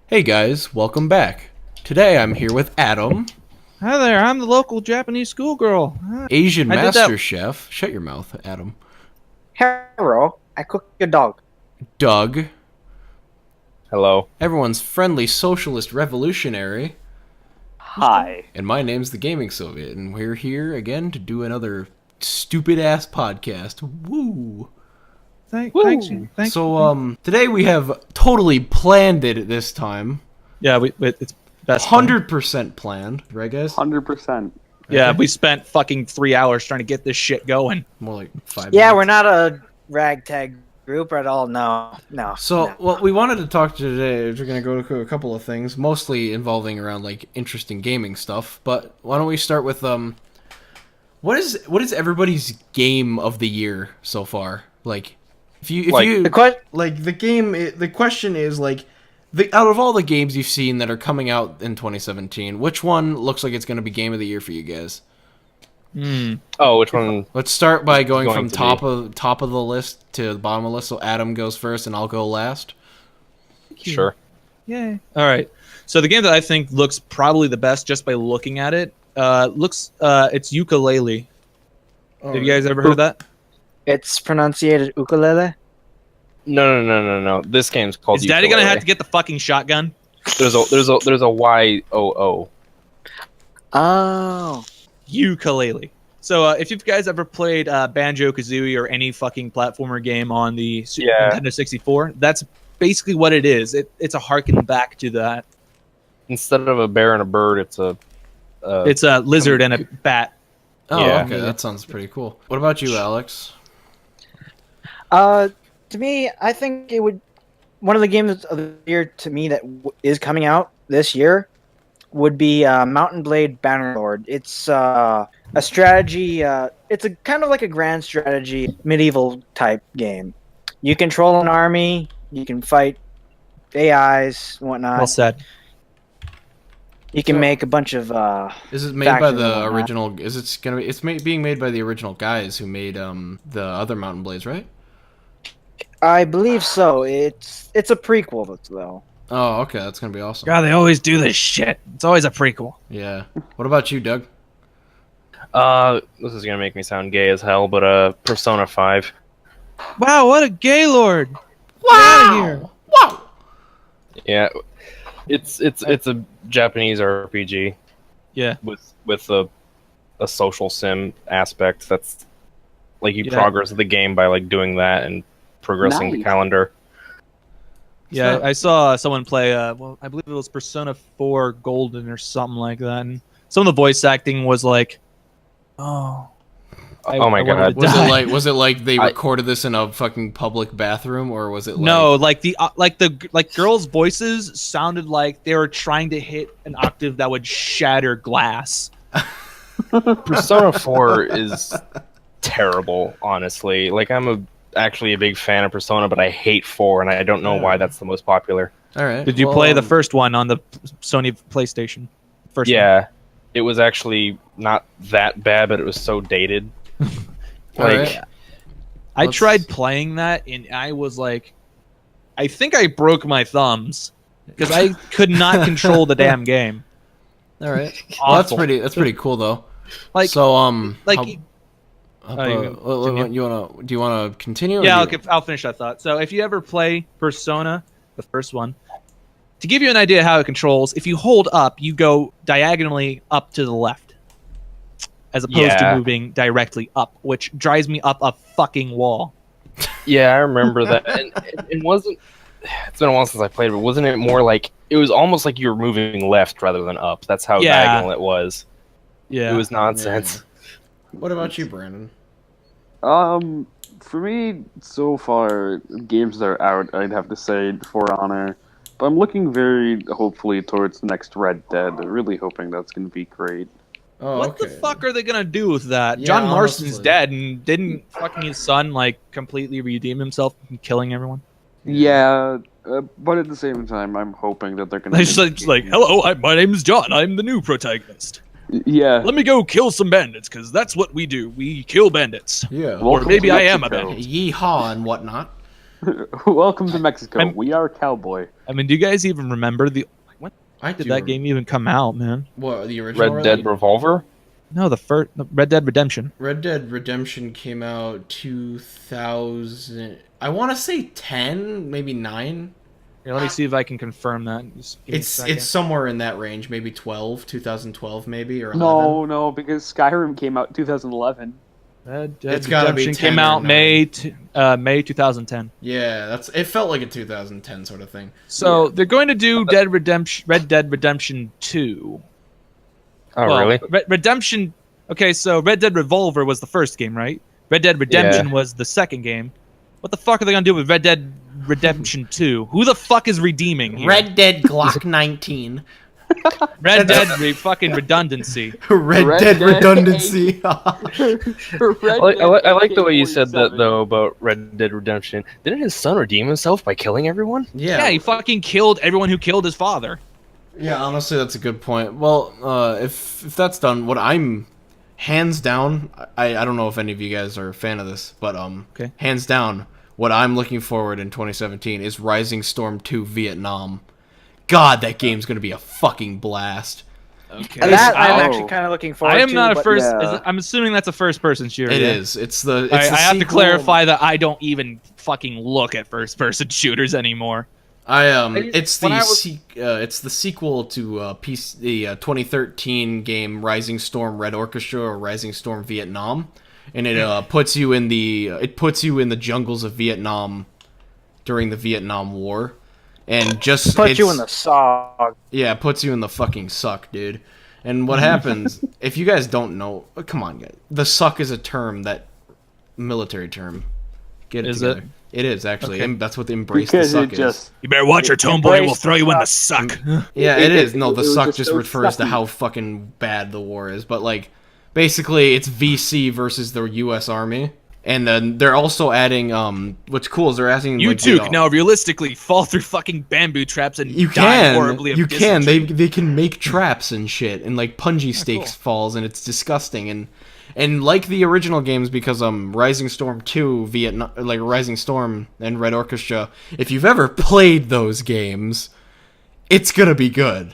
Hey guys, welcome back. Today I'm here with Adam, Hi there, I'm the local Japanese schoolgirl. Asian I did Master that. Chef. Shut your mouth, Adam. Hero, I cook a dog. Doug, Hello. everyone's friendly socialist revolutionary. Hi. And my name's the Gaming Soviet, and we're here again to do another stupid ass podcast. Woo! Thanks. Today we have totally planned it this time. Yeah, it's best. Fun. 100% planned, right guys? 100%. Yeah, we spent fucking 3 hours trying to get this shit going. More like 5 Yeah, minutes. we're not a ragtag group at all. No. So, no. what we wanted to talk today is we're going to go to a couple of things, mostly involving around like interesting gaming stuff. But why don't we start with what is everybody's game of the year so far? Like, the question is like, out of all the games you've seen that are coming out in 2017, which one looks like it's going to be game of the year for you guys? Oh, which one? Let's start by going from to top of the list to the bottom of the list. So Adam goes first, and I'll go last. Sure. Yay. All right. So the game that I think looks probably the best just by looking at it, it's Ukulele. Have you guys ever heard of that? It's pronunciated ukulele. No. This game's called. Is Daddy gonna Ukulele. have to get the fucking shotgun? There's a Y-O-O. Oh. Ukulele. So if you guys ever played Banjo-Kazooie or any fucking platformer game on the Nintendo 64, that's basically what it is. It's a harken back to that. Instead of a bear and a bird, it's a lizard and a bat. Oh, Yeah. okay, that sounds pretty cool. What about you, Alex? To me, I think it would. One of the games of the year to me that is coming out this year would be Mountain Blade Bannerlord. It's a strategy. It's a kind of like a grand strategy medieval type game. You control an army. You can fight AIs and whatnot. Well said. You can make a bunch of. Is it made by factions and the whatnot. original? Is it gonna be? It's being made by the original guys who made the other Mountain Blades, right? I believe so. It's a prequel though. Oh, okay, that's gonna be awesome. God, they always do this shit. It's always a prequel. Yeah. What about you, Doug? This is gonna make me sound gay as hell, but Persona 5. Wow, what a gay lord! Wow! Get out of here! Wow! Yeah, it's a Japanese RPG Yeah. with a social sim aspect. That's like you Yeah. progress the game by like doing that and progressing the calendar. Yeah, So- I saw someone play. Well, I believe it was Persona 4 Golden or something like that. And some of the voice acting was like, "Oh, Oh my I wanted God. to die." Was it like they recorded this in a fucking public bathroom, or was it like... No, like the girls' voices sounded like they were trying to hit an octave that would shatter glass. Persona 4 is terrible, honestly. Like, actually a big fan of Persona, but I hate 4, and I don't know why that's the most popular. All right. Did you play the first one on the Sony PlayStation? First one. Yeah, it was actually not that bad, but it was so dated. All Like, right. I Let's- tried playing that, and I was like, I think I broke my thumbs because I could not control the damn game. All right. Well, that's Awful. pretty cool though. Like, So like, how- do you want to continue? or yeah, do you- I'll finish that thought. So if you ever play Persona, the first one, to give you an idea how it controls, if you hold up, you go diagonally up to the left, as opposed to Yeah. moving directly up, which drives me up a fucking wall. yeah, I remember that. And it wasn't. It's been a while since I played, but wasn't it more like it was almost like you were moving left rather than up? That's how Yeah. diagonal it was. Yeah, It was nonsense. What about you, Brandon? For me, so far, games that are out, I'd have to say For Honor. But I'm looking very hopefully towards the next Red Dead. Really hoping that's going to be great. Oh, what okay. the fuck are they gonna do with that? Yeah, John Marston's honestly. dead, and didn't fucking his son like completely redeem himself from killing everyone? Yeah, but at the same time, I'm hoping that they're going He's just like, hello, my name is John. I'm the new protagonist. Yeah. Let me go kill some bandits, because that's what we do. We kill bandits. Yeah. Welcome maybe to I am a Mexico. bandit. Yeehaw and whatnot. Welcome to Mexico. I'm- We are cowboy. I mean, do you guys even remember when I did do that remember- game even come out, man? What, the original Red Dead Revolver. No, the Red Dead Redemption. Red Dead Redemption came out 2000. I want to say 10, maybe 9. Here, let me see if I can confirm that. Just give me a second. It's somewhere in that range, maybe 2012 maybe, or 11. No, because Skyrim came out in 2011. Red Dead It's gotta be Redemption 10 came or out 9. May 2010. Yeah, it felt like a 2010 sort of thing. So they're going to do Red Dead Redemption 2. Oh, Well, really? Redemption. Okay, so Red Dead Revolver was the first game, right? Red Dead Redemption was the second game. What the fuck are they gonna do with Red Dead Redemption 2? Who the fuck is redeeming here? Red Dead Glock 19. Red Dead fucking redundancy. Red Dead Redundancy. I like the way you said that though about Red Dead Redemption. Didn't his son redeem himself by killing everyone? Yeah, he fucking killed everyone who killed his father. Yeah, honestly, that's a good point. Well, if that's done, what I'm hands down, I don't know if any of you guys are a fan of this, but Okay. hands down, what I'm looking forward in 2017 is Rising Storm 2 Vietnam. God, that game's gonna be a fucking blast. Okay. That I'm Oh. actually kind of looking forward to. I am not a but- first. yeah. I'm assuming that's a first-person shooter. It yeah? is. It's the. It's I the have to sequel- clarify that I don't even fucking look at first-person shooters anymore. It's when the I was- it's the sequel to the 2013 game Rising Storm Red Orchestra or Rising Storm Vietnam, and it puts you in the jungles of Vietnam during the Vietnam War, and just Put you it's- in the sog. yeah, it puts you in the fucking suck, dude. And what happens if you guys don't know? Come on, guys. The suck is a term military term. Get it Is together. it? It is actually. Okay. That's what the embrace the Because suck it is. just You better watch your tone, boy. We'll throw you in the suck. Yeah, it is. No, the it was suck just just so refers to sucky. how fucking bad the war is. But, like, basically, it's VC versus the U.S. Army. And then they're also adding, what's cool is they're adding, You like, too the, can now realistically fall through fucking bamboo traps and you die horribly of you can. dysentery. They can make traps and shit, and, like, punji stakes falls, and it's disgusting. And like the original games, because Rising Storm 2, Rising Storm and Red Orchestra, if you've ever played those games, it's gonna be good.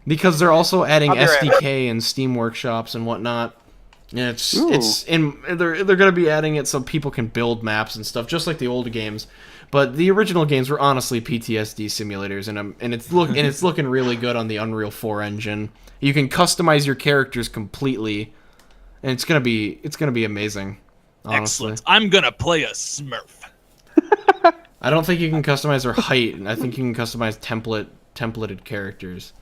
Because they're also adding I'll be right SDK and Steam workshops and whatnot. And they're gonna be adding it so people can build maps and stuff, just like the old games. But the original games were honestly PTSD simulators, and it's looking really good on the Unreal 4 engine. You can customize your characters completely. And it's gonna be amazing. Honestly. Excellent. I'm gonna play a Smurf. I don't think you can customize their height. I think you can customize templated characters.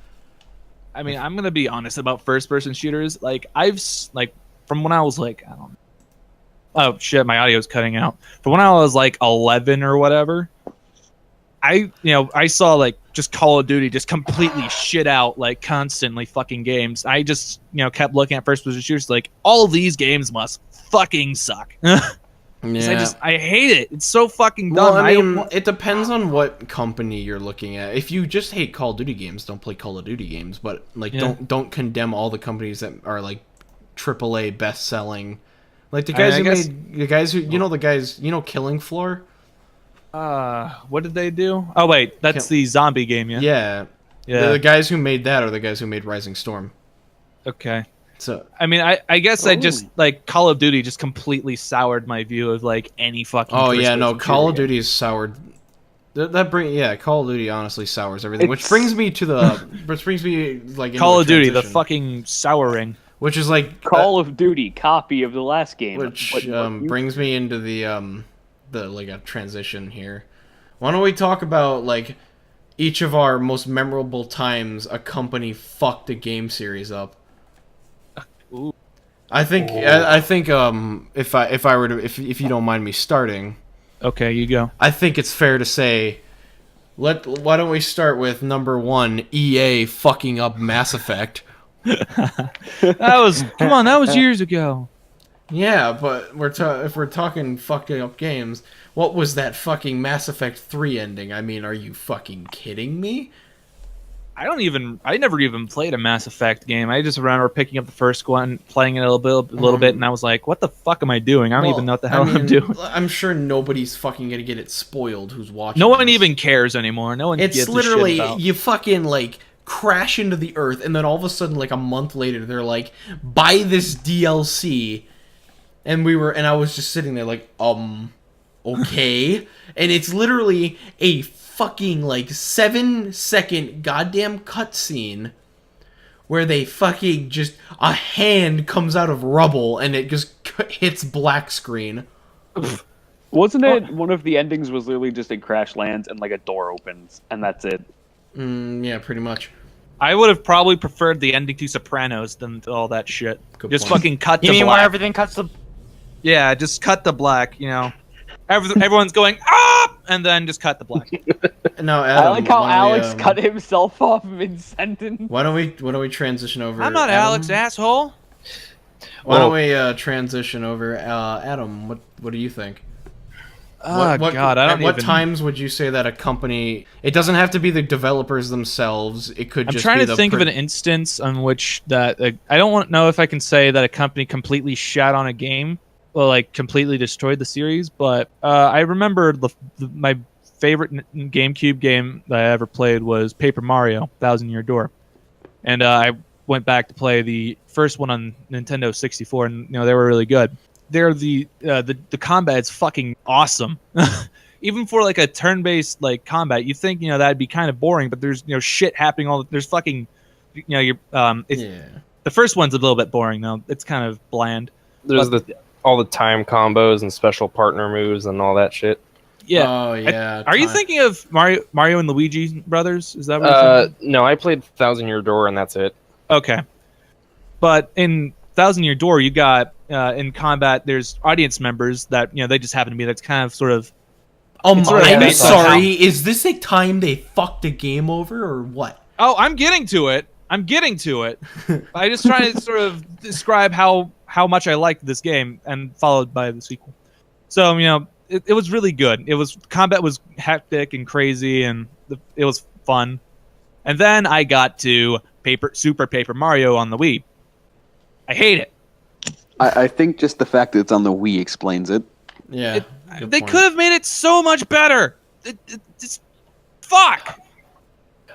I mean, I'm gonna be honest about first-person shooters. Like from when I was like, I don't know. Oh shit, my audio's cutting out. From when I was like 11 or whatever, I saw like just Call of Duty just completely shit out like constantly fucking games. I just kept looking at first-person shooters like all these games must fucking suck. Yeah. I hate it. It's so fucking dumb. Well, I mean, it depends on what company you're looking at. If you just hate Call of Duty games, don't play Call of Duty games. But like, don't condemn all the companies that are like AAA best-selling. Like the guys Killing Floor. What did they do? Oh wait, that's the zombie game, yeah. Yeah. Yeah. The guys who made that are the guys who made Rising Storm. Okay. So I mean, I guess I just like Call of Duty just completely soured my view of like any fucking. oh yeah, no, first-person Call of shooter Duty is soured. Call of Duty honestly sours everything. Which brings me like game. Call into of Duty, the transition, fucking souring. which is like Call of Duty copy of the last game. which What you- brings me into the like a transition here. Why don't we talk about like each of our most memorable times a company fucked a game series up? Ooh. I think if you don't mind me starting, Okay, you go. I think it's fair to say, why don't we start with number 1, EA fucking up Mass Effect. Come on, that was years ago. Yeah, but if we're talking fucking up games, what was that fucking Mass Effect 3 ending? I mean, are you fucking kidding me? I never even played a Mass Effect game. I just remember picking up the first one, playing it a little bit, and I was like, "What the fuck am I doing? I don't even know what the hell I'm doing." I'm sure nobody's fucking gonna get it spoiled who's watching. No one this. even cares anymore. No one. It's gives literally a shit about. you fucking like crash into the earth, and then all of a sudden, like a month later, they're like, "Buy this DLC," and I was just sitting there like, okay, and it's literally a fucking like 7-second goddamn cutscene where they fucking just a hand comes out of rubble and it just hits black screen. Wasn't it one of the endings was literally just a crash lands and like a door opens and that's it? Yeah, pretty much. I would have probably preferred the ending to Sopranos than to all that shit. Good Just point. fucking cut You to mean black. where everything cuts the? Yeah, just cut the black. You know, everyone's going up, and then just cut the black. No, Adam, I like how why don't we, Alex cut himself off mid-sentence. Why don't we transition over? I'm not Adam? Alex, asshole. Why don't we transition over? Adam, what do you think? Oh God, I don't At what even. times would you say that a company? It doesn't have to be the developers themselves. It could I'm just trying be to think of an instance on which that I don't know if I can say that a company completely shat on a game, or like completely destroyed the series. But I remember my favorite GameCube game that I ever played was Paper Mario: Thousand Year Door, and I went back to play the first one on Nintendo 64, and they were really good. The combat is fucking awesome. Even for like a turn-based like combat, you think that'd be kind of boring, but there's shit happening there's fucking the first one's a little bit boring though. It's kind of bland. There's all the time combos and special partner moves and all that shit. Yeah. Oh yeah. Are you thinking of Mario and Luigi Brothers? Is that what you're thinking? No, I played Thousand Year Door and that's it. Okay. But in Thousand Year Door, you got in combat. There's audience members that they just happen to be. That's kind of sort of. I'm based on sorry. Is this a time they fucked a game over or what? Oh, I'm getting to it. I'm just trying to sort of describe how much I liked this game, and followed by the sequel. So it was really good. Combat was hectic and crazy, and it was fun. And then I got to Super Paper Mario on the Wii. I hate it. I think just the fact that it's on the Wii explains it. Yeah. They could have made it so much better. It's fuck.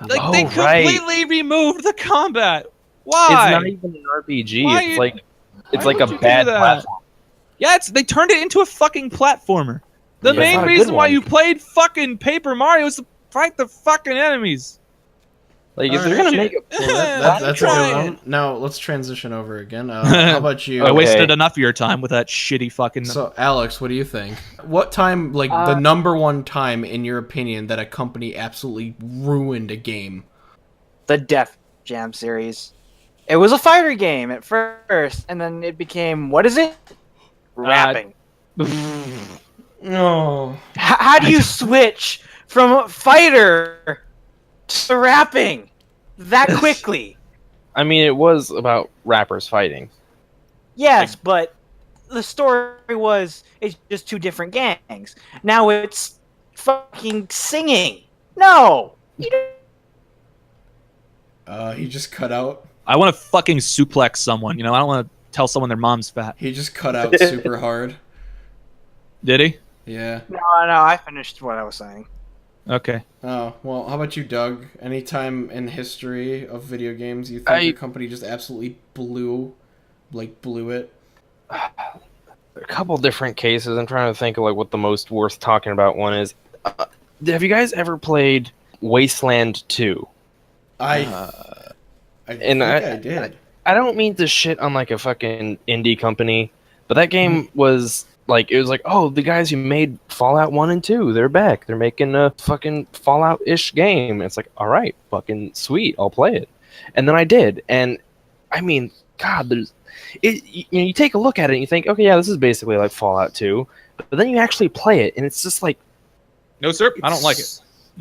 Like they completely removed the combat. Why? It's not even an RPG. Why it's like a would you do bad that? platform. Yeah, they turned it into a fucking platformer. The Yeah. main It's not a reason good why one. you played fucking Paper Mario is to fight the fucking enemies. Like if All they're right. gonna make it, That's a good trying. one. Now let's transition over again. How about you? I Okay. wasted enough of your time with that shitty fucking. So, Alex, what do you think? What time, like the number one time in your opinion, that a company absolutely ruined a game? The Def Jam series. It was a fighter game at first, and then it became what is it? Rapping. No. How do you switch from fighter to rapping that quickly? I mean, it was about rappers fighting. Yes, but the story was it's just two different gangs. Now it's fucking singing. No. He just cut out. I want to fucking suplex someone. I don't want to tell someone their mom's fat. He just cut out super hard. Did he? Yeah. No, I finished what I was saying. Okay. Oh, well, how about you, Doug? Any time in history of video games you think your company just absolutely blew it? A couple different cases. I'm trying to think of what the most worth talking about one is. Have you guys ever played Wasteland 2? I think I did. I don't mean to shit on a fucking indie company, but that game was it was oh, the guys who made Fallout 1 and 2, they're back. They're making a fucking Fallout-ish game. It's all right, fucking sweet, I'll play it. And then I did, and I mean, God, you take a look at it and you think, okay, yeah, this is basically like Fallout 2, but then you actually play it and it's just No, sir. I don't like it.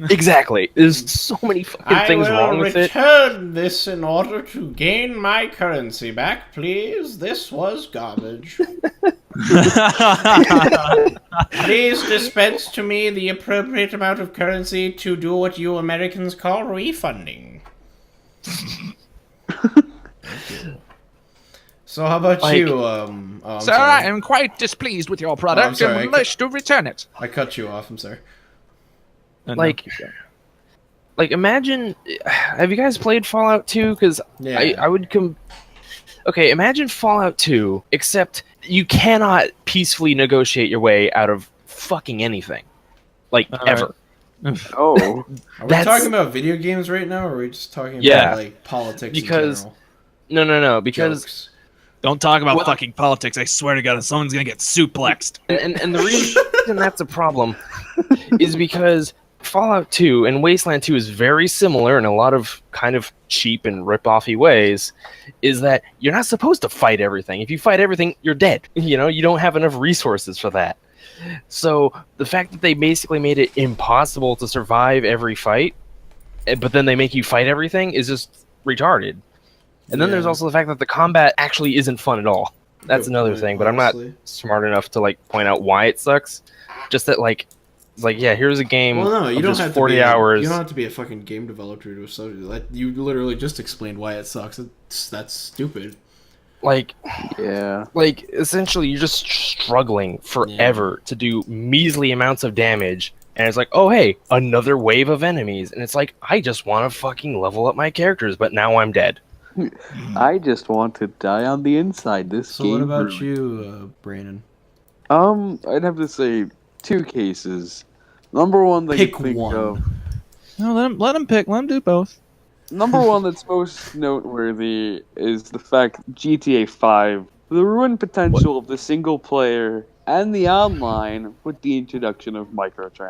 Exactly. There's so many fucking things wrong with it. return this in order to gain my currency back, please. This was garbage. Please dispense to me the appropriate amount of currency to do what you Americans call refunding. So how about Like- you? I'm Sir, sorry. I am quite displeased with your product sorry, and would wish to return it. I cut you off. I'm sorry. Like, imagine. Have you guys played Fallout 2? Because Yeah. I would Okay, imagine Fallout 2, except you cannot peacefully negotiate your way out of fucking anything, like All ever. Oh, Are we That's- talking about video games right now, or are we just talking Yeah. about like politics Because- in general? No, because Jokes. Don't talk about Well- fucking politics. I swear to God, someone's gonna get suplexed. and the reason that's a problem is because Fallout 2 and Wasteland 2 is very similar in a lot of kind of cheap and rip-offy ways, is that you're not supposed to fight everything. If you fight everything, you're dead. You know, you don't have enough resources for that. So the fact that they basically made it impossible to survive every fight, but then they make you fight everything is just retarded. And then there's Yeah. also the fact that the combat actually isn't fun at all. That's Good another point, thing, but I'm not honestly. smart enough to like point out why it sucks. Just that like it's like, yeah, here's a game Well, no, you of don't just have 40 to be, hours. You don't have to be a fucking game developer to so like you literally just explained why it sucks. That's stupid. like yeah. essentially you're just struggling forever to do measly amounts of damage, and it's like, oh hey, another wave of enemies, and it's like, I just want to fucking level up my characters, but now I'm dead. I just want to die on the inside. This So game. what about ruined- you, Brandon? I'd have to say two cases. Number one that Pick you think one. of. No, let him pick. Let him do both. Number one that's most noteworthy is the fact GTA 5, the ruined potential of the single player and the online with the introduction of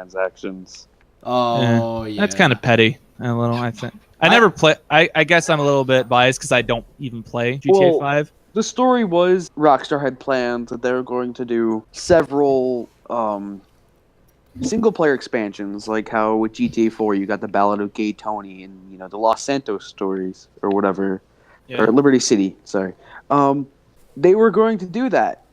microtransactions. Oh yeah, That's kind of petty. A little, I think. I never play. I guess I'm a little bit biased because I don't even play GTA Well, 5. The story was Rockstar had planned that they were going to do several single player expansions, like how with GTA 4 you got the Ballad of Gay Tony and the Los Santos stories or whatever, Yeah. or Liberty City. Sorry, they were going to do that.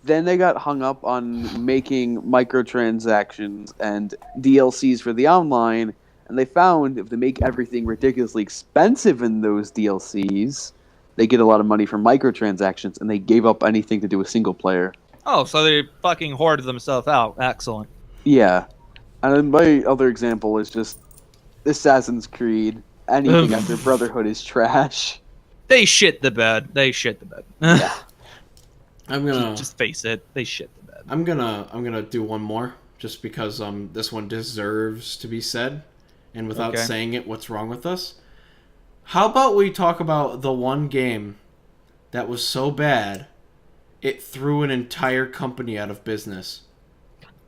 Then they got hung up on making microtransactions and DLCs for the online, and they found if they make everything ridiculously expensive in those DLCs, they get a lot of money from microtransactions, and they gave up anything to do with single player. Oh, so they fucking hoarded themselves out. Excellent. Yeah. And then my other example is just Assassin's Creed. Anything after Brotherhood is trash. They shit the bed. They shit the bed. Yeah. I'm gonna Just face it. They shit the bed. I'm gonna do one more just because this one deserves to be said, and without Okay. saying it, what's wrong with us? How about we talk about the one game that was so bad it threw an entire company out of business?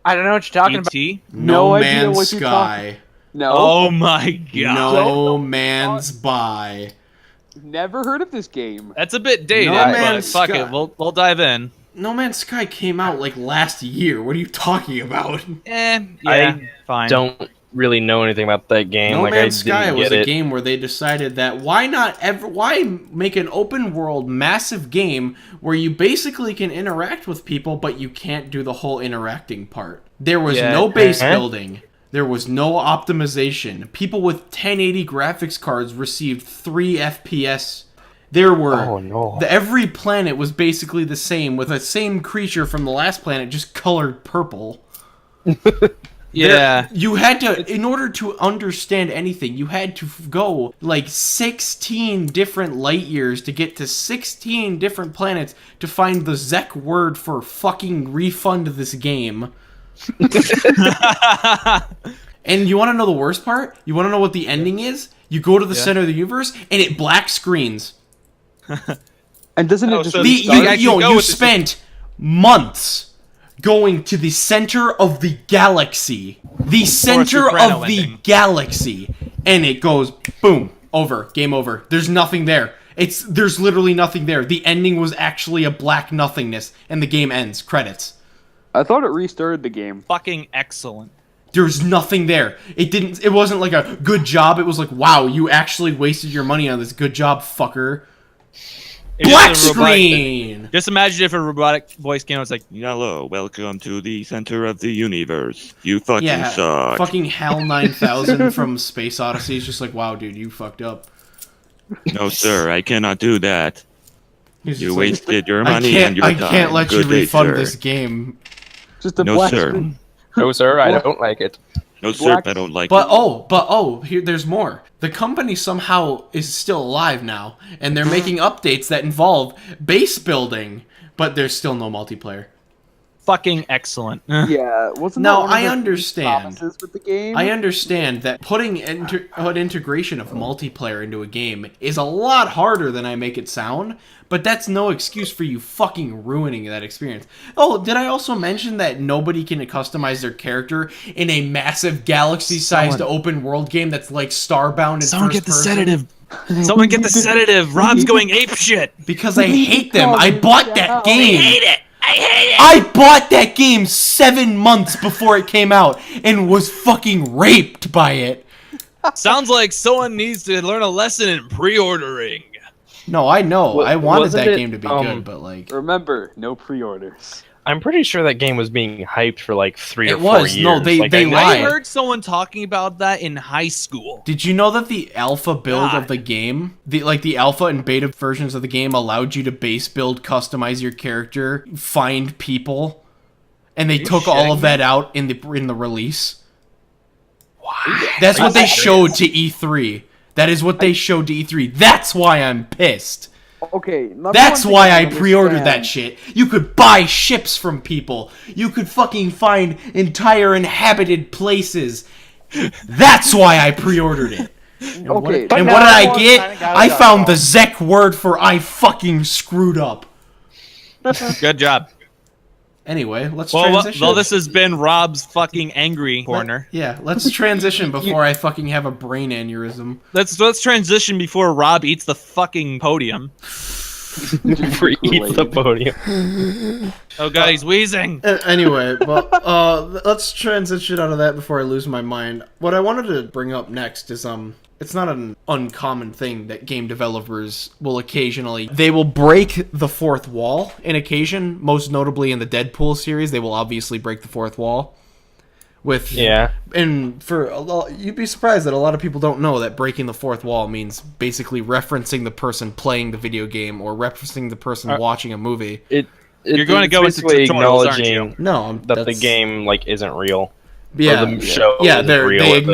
I don't know what you're talking about. E.T.? No idea Man's what you're Sky. No. Oh my god. No Man's By. Never heard of this game. That's a bit dated, No but Man's fuck Sky. it. We'll dive in. No Man's Sky came out like last year. What are you talking about? Yeah, I fine. Don't really know anything about that game. No like Man's I didn't Sky was get a it. game where they decided that why make an open world massive game where you basically can interact with people but you can't do the whole interacting part. There was Yeah. no base Uh-huh. building. There was no optimization. People with 1080 graphics cards received 3 FPS. There were Oh no. every planet was basically the same with the same creature from the last planet just colored purple. Yeah. You had to, in order to understand anything, you had to go like 16 different light years to get to 16 different planets to find the Zek word for fucking refund this game. And you want to know the worst part? You want to know what the ending is? You go to the center of the universe and it black screens. And doesn't Oh, it just so You actually go with the- spent months going to the center of the galaxy. The center Soprano of the ending. galaxy. And it goes, boom, over, game over. There's nothing there. There's literally nothing there. The ending was actually a black nothingness, and the game ends. Credits. I thought it restarted the game. Fucking excellent. There's nothing there. It wasn't like a good job. It was like, wow, you actually wasted your money on this. Good job, fucker. It's Black just a robotic- screen! Just imagine if a robotic voice came out. It's like, Hello, welcome to the center of the universe. You fucking Yeah, suck. fucking HAL 9000 from Space Odyssey is just like, wow, dude, you fucked up. No, sir, I cannot do that. He's You just like, wasted your I money and can't. your I time. can't let you Good day, refund sir. this game. Just a No, black sir. screen. No, sir, I don't like it. No, sir, Black- I don't like But it. here there's more. The company somehow is still alive now, and they're making updates that involve base building, but there's still no multiplayer. Fucking excellent. Yeah, wasn't No, that one of I the understand. promises with the game? I understand that putting integration of multiplayer into a game is a lot harder than I make it sound, but that's no excuse for you fucking ruining that experience. Oh, did I also mention that nobody can customize their character in a massive galaxy-sized open world game that's like Starbound in Someone first get the person? sedative. Someone get the sedative. Rob's going ape shit. Because I hate them. I bought that I game. it. I hate it. I bought that game 7 months before it came out and was fucking raped by it. Sounds like someone needs to learn a lesson in pre-ordering. No, I know. I wanted Wasn't that it, game to be good, but like Remember, no pre-orders. I'm pretty sure that game was being hyped for like 3 or It 4 was. years. No, they I know- lied. I heard someone talking about that in high school. Did you know that the alpha build God. of the game, the alpha and beta versions of the game allowed you to base build, customize your character, find people, and they took all shitting of that out in the release? Why? That's Are what you they serious? showed to E3. That is what they showed to E3. That's why I'm pissed. Okay, number That's one thing why I I don't pre-ordered that understand- shit. You could buy ships from people. You could fucking find entire inhabited places. That's why I pre-ordered it. Okay, And But what now did I everyone's get? kinda got it I done found wrong. the Zek word for I fucking screwed up. Good job. Anyway, let's Well, transition. this has been Rob's fucking angry corner. Yeah, let's transition before I fucking have a brain aneurysm. Let's transition before Rob eats the fucking podium. For eats the podium. Oh god, he's wheezing. Anyway, let's transition out of that before I lose my mind. What I wanted to bring up next is it's not an uncommon thing that game developers will occasionally they will break the fourth wall in occasion, most notably in the Deadpool series. They will obviously break the fourth wall with and for a lot, you'd be surprised that a lot of people don't know that breaking the fourth wall means basically referencing the person playing the video game or referencing the person watching a movie. You're going to go into basically tutorials, aren't you? acknowledging No, that the that's- game like isn't real. Yeah, the show yeah, isn't real they with it.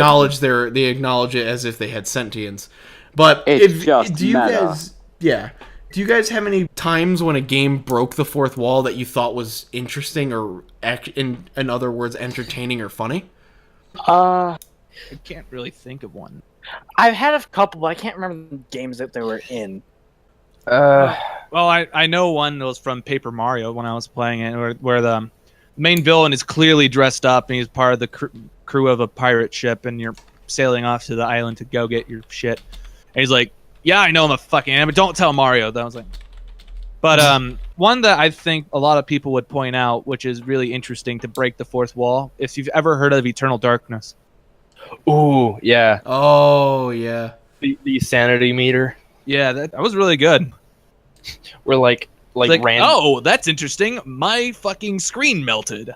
acknowledge it as if they had sentience. But It's just do you meta. do you guys have any times when a game broke the fourth wall that you thought was interesting or in other words entertaining or funny? I can't really think of one. I've had a couple, but I can't remember the games that they were in. Well, I know one that was from Paper Mario when I was playing it, where the main villain is clearly dressed up and he's part of the crew of a pirate ship, and you're sailing off to the island to go get your shit. And he's like, "Yeah, I know I'm a fucking but don't tell Mario." That was like, but one that I think a lot of people would point out, which is really interesting to break the fourth wall, if you've ever heard of Eternal Darkness. Ooh, yeah. Oh yeah. The sanity meter. Yeah, that was really good. Where like Like, random oh, that's interesting. My fucking screen melted.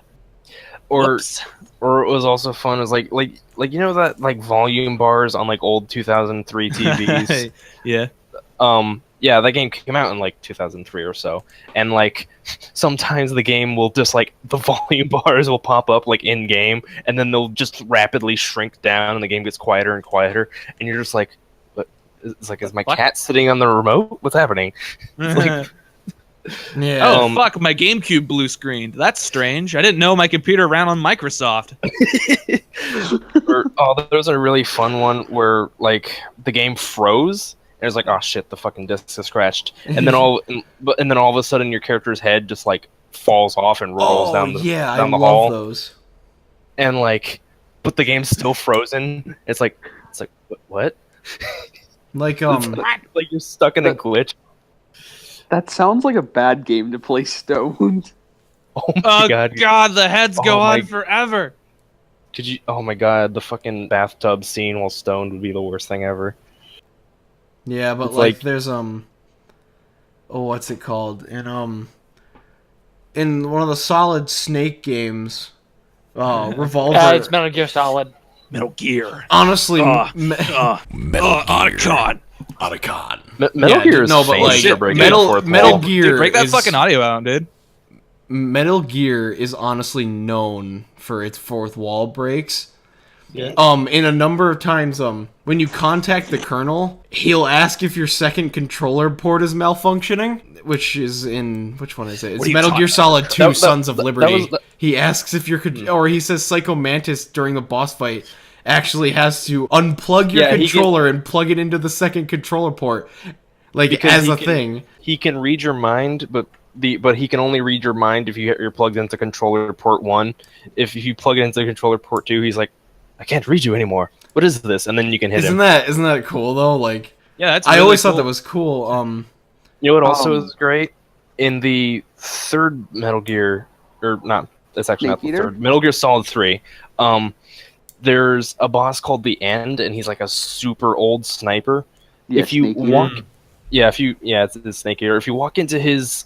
or Whoops. or it was also fun is like you know that like volume bars on like old 2003 TVs. Yeah. Yeah, that game came out in like 2003 or so, and like sometimes the game will just like the volume bars will pop up like in game, and then they'll just rapidly shrink down, and the game gets quieter and quieter, and you're just like, what? It's like, is my What? cat sitting on the remote? What's happening? Like, Yeah. Oh fuck, my GameCube blue screened. That's strange. I didn't know my computer ran on Microsoft. There's a really fun one where like the game froze. And it's like, oh shit, the fucking disc is scratched, and then all of a sudden your character's head just like falls off and rolls down the yeah, down I the love hall, those. and like, but the game's still frozen. It's like what? Like It's like you're stuck in a glitch. That sounds like a bad game to play stoned. Oh my god! God, the heads go Oh my- on forever. Did you? Oh my god! The fucking bathtub scene while stoned would be the worst thing ever. yeah, but It's like like- there's what's it called? In one of the Solid Snake games, Revolver. It's Metal Gear Solid. Metal Gear. Honestly, Otacon. Otacon. Metal Yeah, Gear is no, but, famous like, for breaking Metal- the fourth Metal wall. Gear Dude, break that is- fucking audio out, dude. Metal Gear is honestly known for its fourth wall breaks. Yeah. In a number of times, when you contact the Colonel, he'll ask if your second controller port is malfunctioning, which is in, which one is it? It's are you Metal Gear talking Solid 2, That- Sons of that Liberty. was- He asks if your, or he says Psycho Mantis during the boss fight actually has to unplug your Yeah, he controller and plug it into the second controller port, like, Because as he a can- thing. He can read your mind, but he can only read your mind if you're plugged into controller port 1. If you plug it into controller port 2, he's like, I can't read you anymore. What is this? And then you can hit him. Isn't that cool though? Like, Yeah, that's. I really always thought cool. that was cool. You know what also Um, is great? In the third Metal Gear, or not, that's actually not Snake the Eater? third. Metal Gear Solid 3. There's a boss called the End, and he's like a super old sniper. Yeah, if you Snake Eater. walk, it's Snake Eater. If you walk into his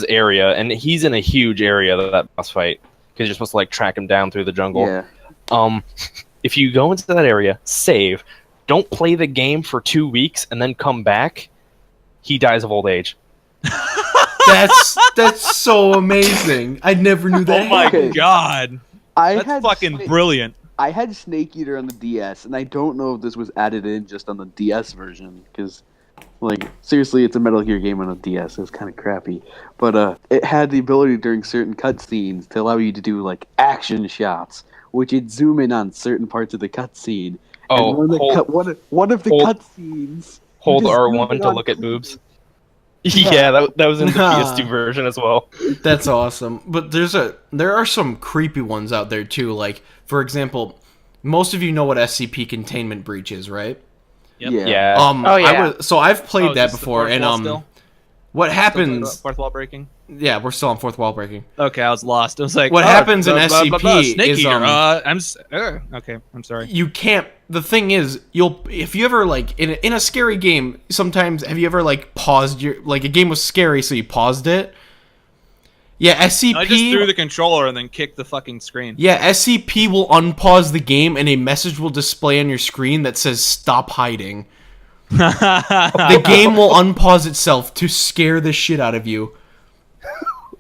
area, and he's in a huge area that boss fight, because you're supposed to like track him down through the jungle. Yeah. If you go into that area, save, don't play the game for 2 weeks, and then come back, he dies of old age. that's so amazing. I never knew that. Oh my Okay. god, I that's had fucking Snake- brilliant. I had Snake Eater on the DS, and I don't know if this was added in just on the DS version, because, like, seriously, it's a Metal Gear game on a DS. It's kind of crappy, but it had the ability during certain cutscenes to allow you to do like action shots, which would zoom in on certain parts of the cutscene. Oh, and one of the, hold, one of the hold- cutscenes. hold you just zoom R1 in to on look at boobs. boobs. Yeah, that was in the Nah. PS2 version as well. That's awesome. But there are some creepy ones out there too. Like, for example, most of you know what SCP containment breach is, right? Yep. Yeah. Oh, yeah. So I've played Oh, is that this the before, fourth and wall still? what Still talking happens? about fourth wall breaking. Yeah, we're still on fourth wall breaking. Okay, I was lost. I was like, What happens in blah, blah, blah, blah, SCP Snake is, Eater. Okay, I'm sorry. You can't. The thing is, if you ever like in a scary game, sometimes have you ever like paused your, like, a game was scary, so you paused it? Yeah, SCP. I just threw the controller and then kicked the fucking screen. Yeah, SCP will unpause the game and a message will display on your screen that says "Stop hiding." The game will unpause itself to scare the shit out of you.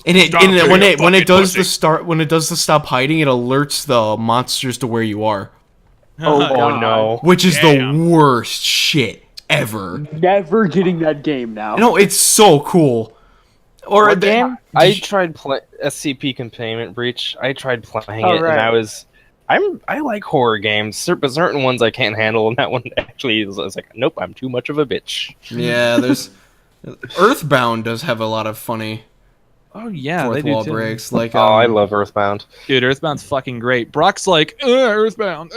And Stop when being a it does fucking the stop hiding, it alerts the monsters to where you are, Oh God. no. which is Damn. the worst shit ever. Never getting that game now. No, it's so cool. Or What game? I tried SCP Containment Breach. I tried playing Oh, it, right. and I like horror games, but certain ones I can't handle, and that one actually is like, nope, I'm too much of a bitch. Yeah, there's Earthbound does have a lot of funny Oh yeah, fourth they do wall too. breaks. Like, Oh, I love Earthbound. Dude, Earthbound's fucking great. Brock's like, Earthbound.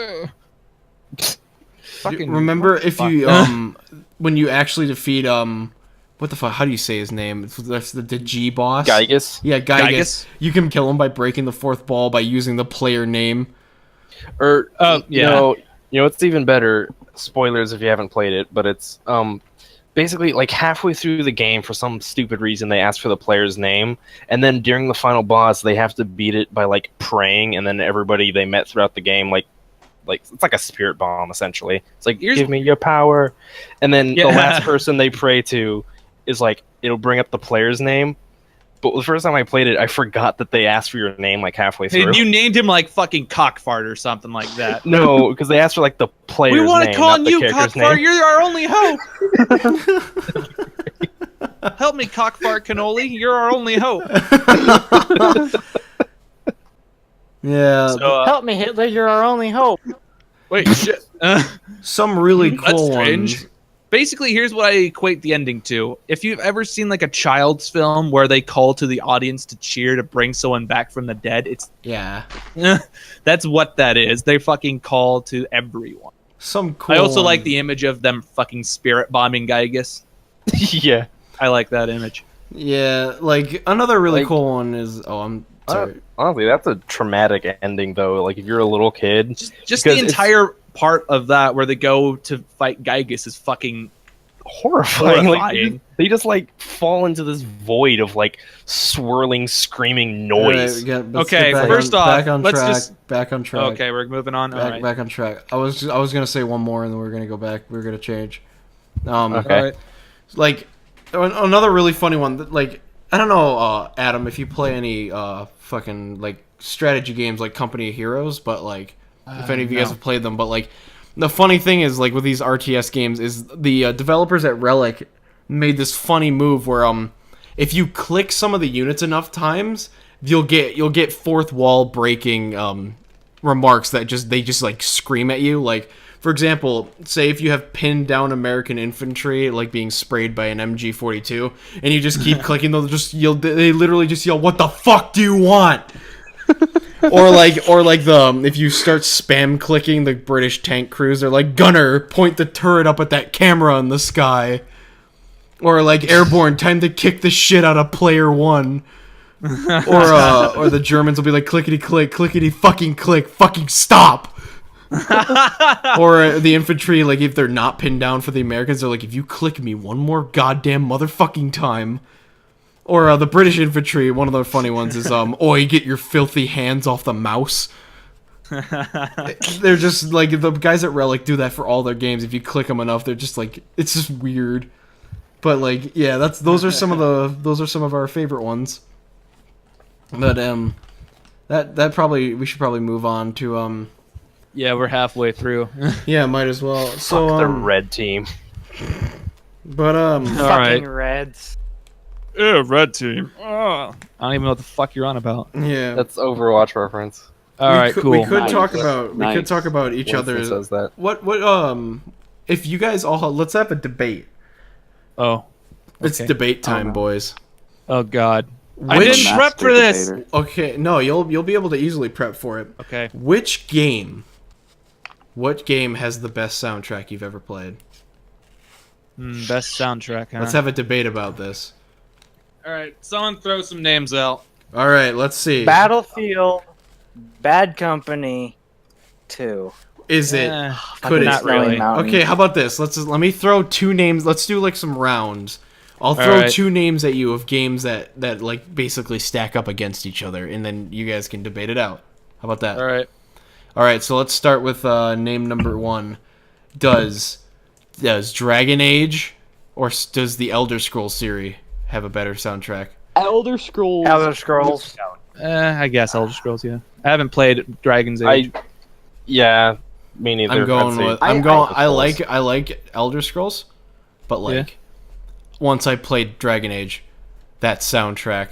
Fucking remember what the if fuck? you when you actually defeat what the fuck? How do you say his name? That's the G boss. Gygus? Yeah, Gygus. Gygus? You can kill him by breaking the fourth wall by using the player name. Or Oh, yeah. you know it's even better. Spoilers if you haven't played it, but it's basically like halfway through the game, for some stupid reason they ask for the player's name, and then during the final boss they have to beat it by like praying, and then everybody they met throughout the game like it's like a spirit bomb essentially. It's like, Here's- give me your power, and then Yeah. the last person they pray to is like, it'll bring up the player's name. But the first time I played it, I forgot that they asked for your name like halfway through. And you named him like fucking Cockfart or something like that. No, because they asked for like the player's We name, want to call not the you character's Cockfart. name. You're our only hope. Help me, Cockfart Cannoli. You're our only hope. Yeah, So, Help me, Hitler. You're our only hope. wait, shit. some really That's cool strange. ones. Basically, here's what I equate the ending to. If you've ever seen like a child's film where they call to the audience to cheer to bring someone back from the dead, it's Yeah, that's what that is. They fucking call to everyone. some cool. I also like ones. the image of them fucking spirit bombing Gygus. Yeah. I like that image. Yeah, like another really Like- cool one is. Oh, I'm sorry. Honestly, that's a traumatic ending, though. Like, if you're a little kid, Just Because the entire part of that where they go to fight Gygus is fucking horrifying. Like, horrifying. they just like fall into this void of like swirling, screaming noise. Alright, let's Okay, get back first on, off, back on let's track. just- Back on track. Okay, we're moving on. All Back, right. back on track. I was gonna say one more, and then we're gonna go back. We're gonna change. Okay. All right. Like another really funny one. Like I don't know, Adam, if you play any fucking like strategy games like Company of Heroes, but like if any of you guys no. have played them, but like the funny thing is like with these RTS games is the developers at Relic made this funny move where if you click some of the units enough times, you'll get fourth wall breaking remarks that they just like scream at you. Like for example, say if you have pinned down American infantry like being sprayed by an MG42 and you just keep clicking, they literally just yell, "What the fuck do you want?" or like if you start spam clicking the British tank crews, they're like, "Gunner, point the turret up at that camera in the sky." Or like airborne, time to kick the shit out of player one. Or the Germans will be like, clickety click, clickety fucking click, fucking stop. Or the infantry, like if they're not pinned down for the Americans, they're like, if you click me one more goddamn motherfucking time. Or the British infantry, one of the funny ones is, oi, get your filthy hands off the mouse. They're just like, the guys at Relic do that for all their games. If you click them enough, they're just like, it's just weird. But like, yeah, those are some of our favorite ones. But that probably we should probably move on to Yeah, we're halfway through. yeah, might as well. So Fuck the red team. but All right. Fucking Reds. Yeah, red team. I don't even know what the fuck you're on about. yeah, That's Overwatch reference. All right, could, cool. We could Nice. talk about Nice. each Winston other. says that. What if you guys all let's have a debate. Oh. It's Okay. debate time, no. boys. Oh God. I Which didn't prep for this. Debater. okay, no, you'll be able to easily prep for it. Okay. What game has the best soundtrack you've ever played? Best soundtrack, huh? Let's have a debate about this. All right, someone throw some names out. All right, let's see. Battlefield, Bad Company, 2. Is it? Could not it? really. Okay, how about this? Let me throw two names. Let's do like some rounds. I'll throw Alright. two names at you of games that like basically stack up against each other, and then you guys can debate it out. How about that? All right. All right. So let's start with name number one. Does Dragon Age does the Elder Scrolls series have a better soundtrack? Elder Scrolls. Elder Scrolls. I guess Elder Scrolls. Yeah. I haven't played Dragon's Age. Yeah, me neither. I'm going with. I like Elder Scrolls, but like once I played Dragon Age, that soundtrack.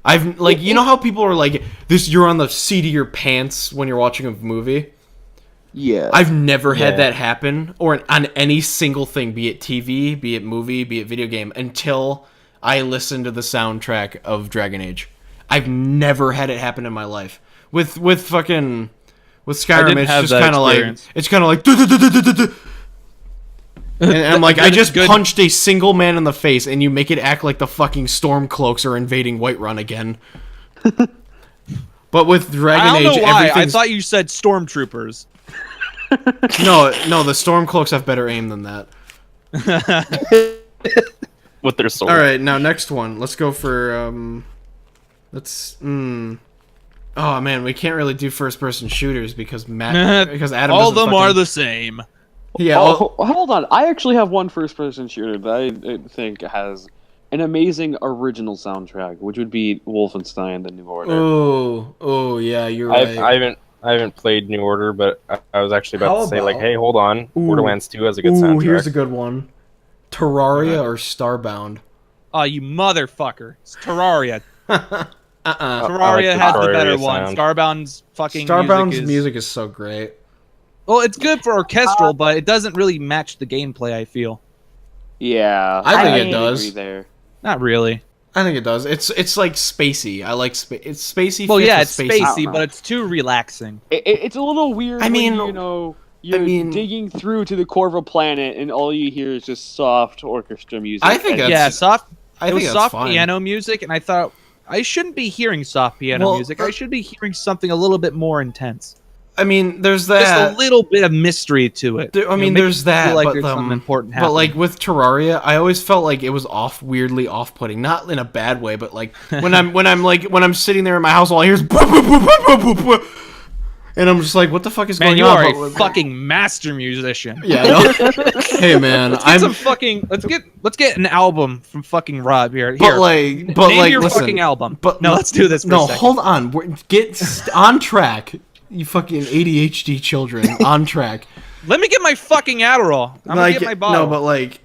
I've like you know how people are like this. You're on the seat of your pants when you're watching a movie. Yeah. I've never had that happen, or on any single thing, be it TV, be it movie, be it video game, until I listened to the soundtrack of Dragon Age. I've never had it happen in my life. With Skyrim, didn't have it's just that kind of like experience. it's kind of like and I'm like, I just punched a single man in the face, and you make it act like the fucking Stormcloaks are invading Whiterun again. But with Dragon I don't Age, know why. I everything's thought you said stormtroopers. no. The Stormcloaks have better aim than that. with their sword. All right, now next one. Let's go for let's. Oh man, we can't really do first-person shooters because Adam. All of doesn't them are fucking- the same. Yeah. Hold on. I actually have one first-person shooter that I think has an amazing original soundtrack, which would be Wolfenstein: The New Order. Oh, yeah, you're right. I haven't played New Order, but I was actually about How to say like, about- hey, hold on, Borderlands 2 has a good Ooh, soundtrack. here's a good one. Terraria or Starbound? Oh, you motherfucker. It's Terraria. Uh-uh. Terraria I like the has the Terraria better one. sound. Starbound's fucking Starbound's music music is so great. Well, it's good for orchestral, but it doesn't really match the gameplay, I feel. Yeah, I think it agree does. There. Not really. I think it does. It's like spacey. I like it's spacey. Well, fits yeah, with it's spacey. spacey, but it's too relaxing. It's a little weird. I mean- when, you're digging through to the core of a planet, and all you hear is just soft orchestra music. I think And- that's- Yeah, I it think was that's soft fine. piano music, and I thought I shouldn't be hearing soft piano Well, music. I should be hearing something a little bit more intense. I mean, there's Just that. a little bit of mystery to it. I mean, make there's it that, feel like but there's something important but happening. like with Terraria, I always felt like it was weirdly off-putting, not in a bad way, but like when I'm sitting there in my house, all I hear is And I'm just like, what the fuck is Man, going you on? are But- a fucking master musician. Yeah, I know. Hey man, Let's get an album from fucking Rob here. But like, Name your listen, fucking album. But No, let's do this for a No, second. hold on. On track. You fucking ADHD children, on track. Let me get my fucking Adderall. I'm gonna get my bottle. No, but like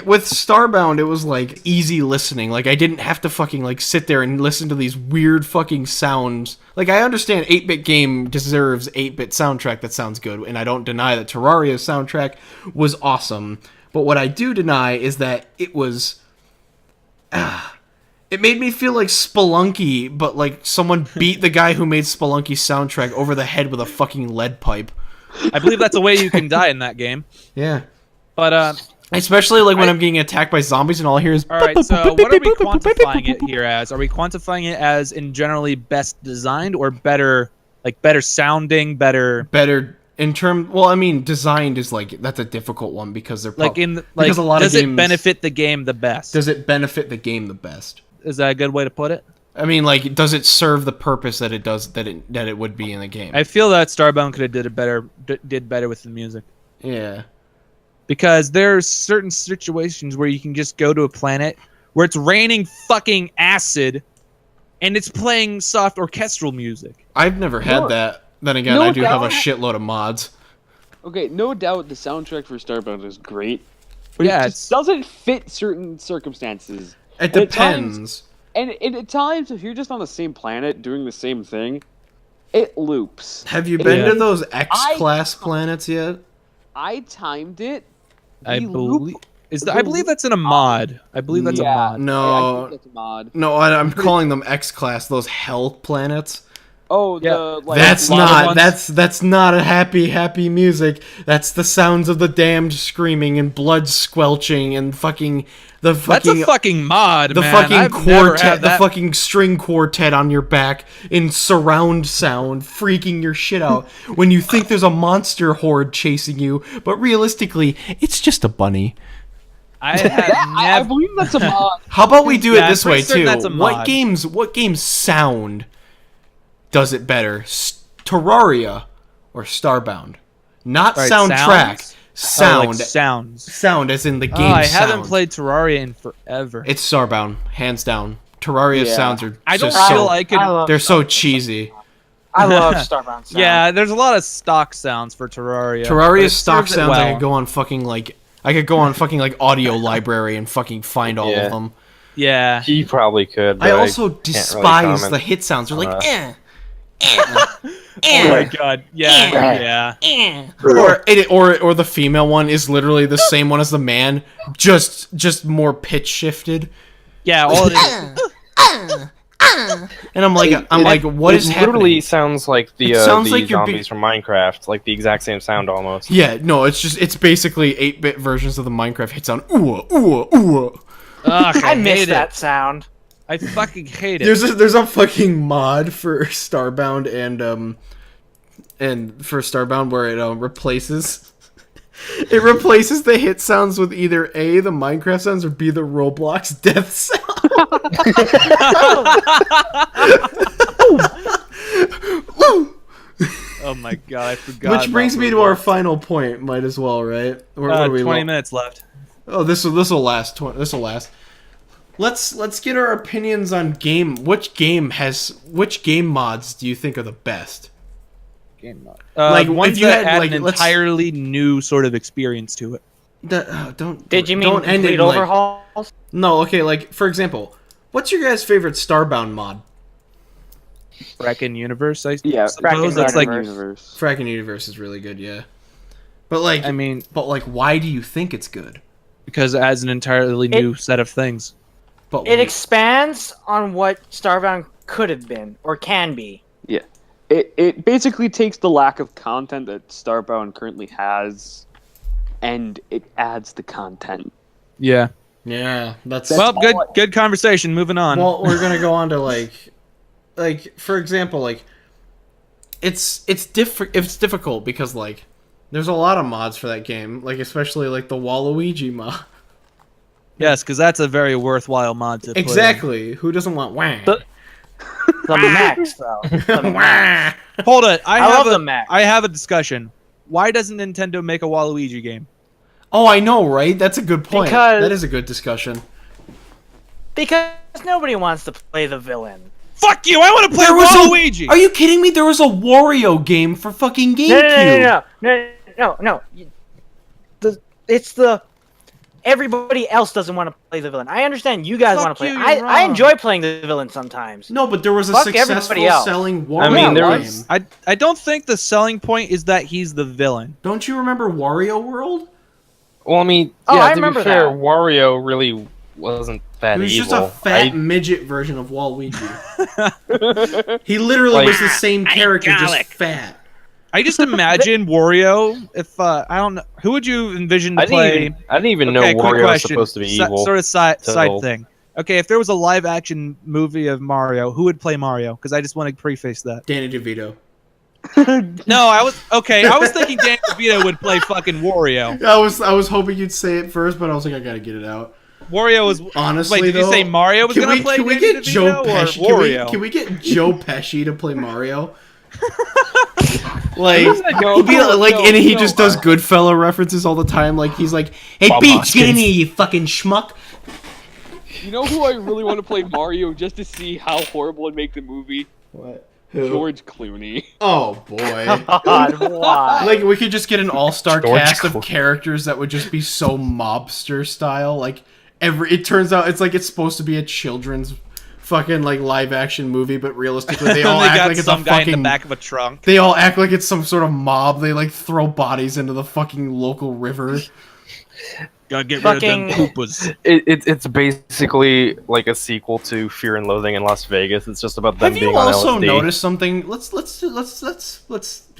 with Starbound, it was like easy listening. Like I didn't have to fucking like sit there and listen to these weird fucking sounds. Like I understand 8-bit game deserves 8-bit soundtrack that sounds good, and I don't deny that Terraria's soundtrack was awesome. But what I do deny is that it was it made me feel like Spelunky, but like someone beat the guy who made Spelunky's soundtrack over the head with a fucking lead pipe. I believe that's a way you can die in that game. Yeah. But especially like when I'm getting attacked by zombies and all I hear is. all right. So what are we quantifying it here as? Are we quantifying it as in generally best designed or better, like better sounding, better in term? Well, I mean, designed is like that's a difficult one because they're like in like because a lot does of games, it benefit the game the best? Does it benefit the game the best? Is that a good way to put it? I mean, like, does it serve the purpose that it does that it would be in the game? I feel that Starbound could have did better with the music. Yeah. Because there's certain situations where you can just go to a planet where it's raining fucking acid and it's playing soft orchestral music. I've never had that. Then again, No I do have a doubt. shitload of mods. Okay, no doubt the soundtrack for Starbound is great, but Yeah, it just doesn't fit certain circumstances. It And at times- depends. And at times, if you're just on the same planet doing the same thing, it loops. Have you been Yeah. to those X-class planets yet? I timed it. I The believe loop- I believe that's in a mod. I believe that's a Yeah. mod. I No, think that's a mod. no, I'm calling them X-class. Those hell planets. Oh, Yeah. the like. That's lava not. ones? That's not a happy music. That's the sounds of the damned screaming and blood squelching and fucking the That's fucking a fucking mod, the man. fucking I've never had quartet, the that. fucking string quartet on your back in surround sound, freaking your shit out when you think there's a monster horde chasing you, but realistically, it's just a bunny. I had I never. believe that's a mod. How about we do Yeah, it this I'm way pretty certain too? that's a mod. What games sound does it better? Terraria or Starbound? Not Right, soundtrack. sounds? Sound. Like sounds. Sound as in the Oh, game I sound. haven't played Terraria in forever. It's Starbound, hands down. Terraria's Yeah. sounds are I don't just feel so, I could. I love they're so cheesy. I love Starbound sound. Yeah, there's a lot of stock sounds for Terraria. but it Terraria's stock serves it sounds I well. could go on fucking like audio library and fucking find all Yeah. of them. Yeah. He probably could. I but also can't despise really the comment. hit sounds. They're like Oh my god. Yeah. Yeah. or the female one is literally the same one as the man, just more pitch shifted. Yeah. All it is. And I'm like, what is it literally happening? sounds like It sounds the like you're zombies from Minecraft, like the exact same sound almost. Yeah, no, it's basically 8-bit versions of the Minecraft hit sound. Ooh, ooh, ooh. Ugh, I miss hate that it. sound. I fucking hate it. There's a fucking mod for Starbound and for Starbound where it replaces it replaces the hit sounds with either A, the Minecraft sounds, or B, the Roblox death sound. Oh my god, I forgot. Which brings me to our final point. Might as well, right? Or, what are we 20 minutes left. Oh, this will last. This will last. Let's get our opinions on which game mods do you think are the best? Like, ones if you that had, add like, an let's- entirely new sort of experience to it. Don't. Did you mean don't end complete it, like- overhauls? No, okay. Like for example, what's your guys' favorite Starbound mod? Bracken Universe, I Yeah, suppose. That's like, universe. Fracking Universe is really good, yeah. But like, I mean, why do you think it's good? because it adds an entirely new set of things. But It expands on what Starbound could have been or can be. Yeah, it basically takes the lack of content that Starbound currently has, and it adds the content. Yeah. yeah, that's Well, all good conversation. Moving on. well, we're gonna go on to like for example, like it's difficult because like there's a lot of mods for that game, like especially like the Waluigi mod. Yes, because that's a very worthwhile mod to put in. Exactly. Who doesn't want wang? But- The Max, though. The Max. Hold it. I love the Max. I have a discussion. Why doesn't Nintendo make a Waluigi game? Oh, I know, right? That's a good point. Because- That is a good discussion. Because nobody wants to play the villain. Fuck you! I want to play There was a- Waluigi. Are you kidding me? There was a Wario game for fucking GameCube. No. It's the everybody else doesn't want to play the villain. I understand you guys Fuck want to play. you, I you're I wrong. enjoy playing the villain sometimes. No, but there was a Fuck successful everybody else. selling Wario I mean, there game. was- I don't think the selling point is that he's the villain. Don't you remember Wario World? Well, I mean, Oh, yeah. I To remember be fair, that. Wario really wasn't that He was evil. just a fat I- midget version of Waluigi. He literally Like- was the same character, just fat. I just imagine Wario. If I don't know, who would you envision to I play? didn't even Okay, know quick Wario was question. supposed to be Si- evil. Sort of side till- thing. Okay, if there was a live action movie of Mario, who would play Mario? Because I just want to preface that. Danny DeVito. No, I was thinking Dan DeVito would play fucking Wario. I was hoping you'd say it first, but I was like, I gotta get it out. Wario was. Honestly, Wait, did you though, say Mario was gonna play Can we Danny get Joe DeVito or Pesci? Wario? Can we get Joe Pesci to play Mario? Like, No, he'd be like, no, and he no. just does Goodfella references all the time. Like, he's like, "Hey, Bob Peach, Hoskins. get in here, you fucking schmuck." You know who I really want to play Mario just to see how horrible it'd make the movie? What? Who? George Clooney. Oh boy. God, why? Like, we could just get an all-star George cast of Clooney. characters that would just be so mobster style. Like, it turns out it's like it's supposed to be a children's fucking like live action movie, but realistically they all they act got like it's some a guy fucking. in the back of a trunk. They all act like it's some sort of mob. They like throw bodies into the fucking local river. Gotta get Fucking- rid of them poopas. It's basically like a sequel to Fear and Loathing in Las Vegas. It's just about them Have being you on also LSD. noticed something? Let's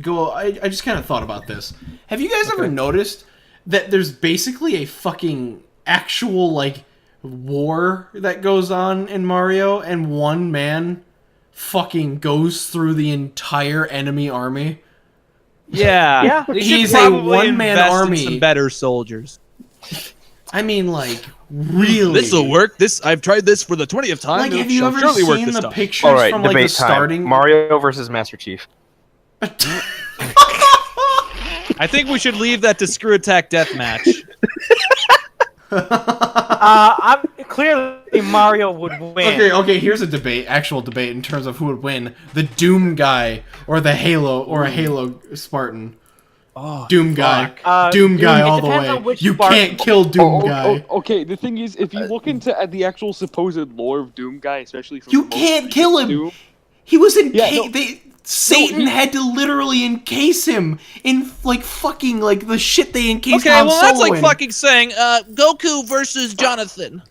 go. I just kind of thought about this. Have you guys ever noticed that there's basically a fucking actual like war that goes on in Mario, and one man fucking goes through the entire enemy army? Yeah, Yeah. They should He's a probably one-man invest in army. some better soldiers. I mean, like, really? This'll work. I've tried this for the 20th time. Like, It have you shall ever surely work seen this the time. pictures All right, from like the debate time. starting? Mario versus Master Chief. I think we should leave that to Screw Attack Deathmatch. I'm clearly Mario would win. Okay, here's a debate, actual debate in terms of who would win: the Doom guy or the Halo or a Halo Spartan. Oh, Doom guy, fuck. Doom guy it all the depends on way. which You Spartan. can't kill Doom guy. Okay, the thing is, if you look into the actual supposed lore of Doom Guy, especially from You the most can't recent kill him. Doom, He was Yeah, Satan he- had to literally encase him in like fucking like the shit they encased okay, Han well that's Solo like in. fucking saying Goku versus Jonathan.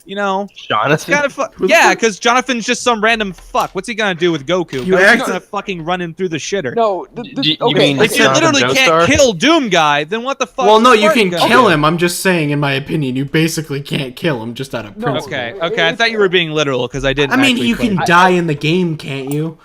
You know, Jonathan. kind of yeah, because Jonathan's just some random fuck. What's he gonna do with Goku? You He's act- gonna fucking run him through the shitter. no, You okay, mean If you Jonathan literally Joestar? can't kill Doom Guy, then what the fuck? Well, is no, you Spartan can gonna kill do? him. I'm just saying, in my opinion, you basically can't kill him just out of No, principle. Okay, I thought you were being literal because I didn't. I mean, actually you play can it. die in the game, can't you?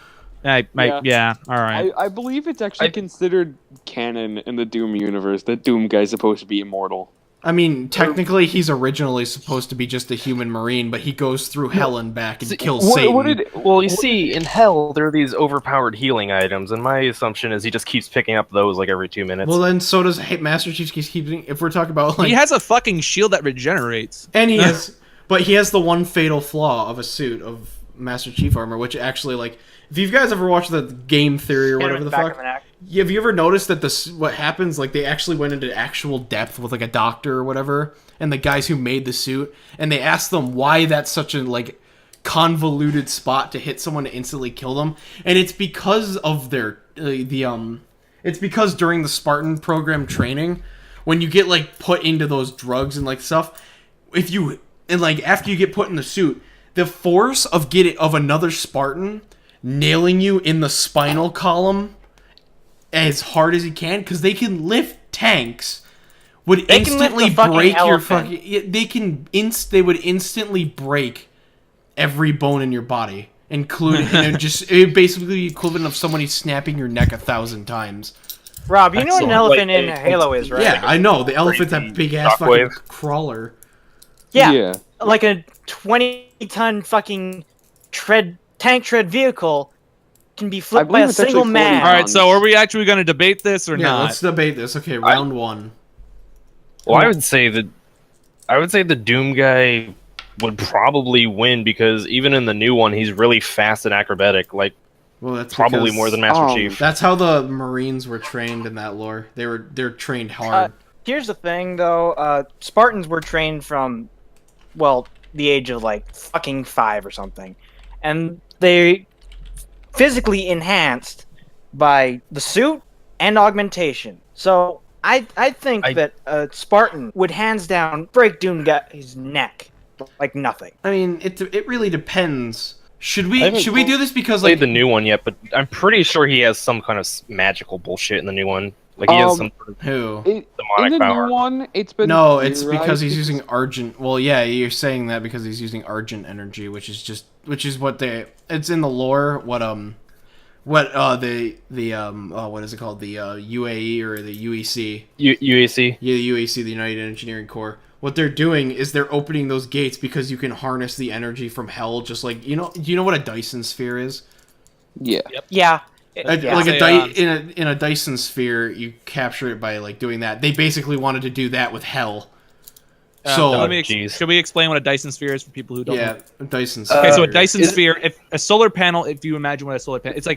Yeah, all right. I believe it's actually considered canon in the Doom universe that Doom Guy's supposed to be immortal. I mean, technically, he's originally supposed to be just a human marine, but he goes through hell and back and kills Satan. Well, you see, in hell, there are these overpowered healing items, and my assumption is he just keeps picking up those like every 2 minutes. Well, then so does Master Chief. Keeping. If we're talking about like, He has a fucking shield that regenerates. and he has, but he has the one fatal flaw of a suit of Master Chief armor, which actually like, if you guys ever watched the Game Theory or Hit him whatever in the back fuck. of the neck. Yeah, have you ever noticed that what happens, like, they actually went into actual depth with, like, a doctor or whatever, and the guys who made the suit, and they asked them why that's such a, like, convoluted spot to hit someone to instantly kill them, and it's because of their, it's because during the Spartan program training, when you get, like, put into those drugs and, like, stuff, after you get put in the suit, the force of another Spartan nailing you in the spinal column as hard as he can, because they can lift tanks, would They can lift instantly the fucking break your elephant. fucking. They would instantly break every bone in your body, including it would basically be equivalent of somebody snapping your neck 1,000 times. Rob, you know what an Excellent. elephant Like, in Halo is, right? Yeah, I know the elephant's that big ass fucking shockwave. crawler. Yeah, like a 20-ton fucking tread tank tread vehicle can be I flipped by believe a it's actually single 40 man. All right, so tons. are we actually going to debate this or Yeah, not? let's debate this. Okay, round one. Well, I would say the Doom guy would probably win because even in the new one, he's really fast and acrobatic, like Well, that's probably because more than Master um, Chief. that's how the Marines were trained in that lore. They're trained hard. Here's the thing, though. Spartans were trained from, well, the age of like fucking 5 or something, and they physically enhanced by the suit and augmentation. So I think that a Spartan would hands down break Doom guy's neck like nothing. I mean, it really depends. Should I we haven't do this because played like the new one yet, but I'm pretty sure he has some kind of magical bullshit in the new one. Like he has some sort of who? in demonic the power. new one, it's been No, it's because theorized he's using Argent. Well, yeah, you're saying that because he's using Argent energy, which is what it's in the lore. What what is it called? The UAE or the UEC? UAC. Yeah, the UEC, the United Engineering Corps. What they're doing is they're opening those gates because you can harness the energy from hell. Just like do you know what a Dyson sphere is? Yeah. Yeah. Like Say, in a Dyson sphere, you capture it by like doing that. They basically wanted to do that with hell. So should we explain what a Dyson sphere is for people who don't know? yeah, a Dyson sphere. Okay, so a Dyson sphere, if a solar panel, if you imagine what a solar panel, it's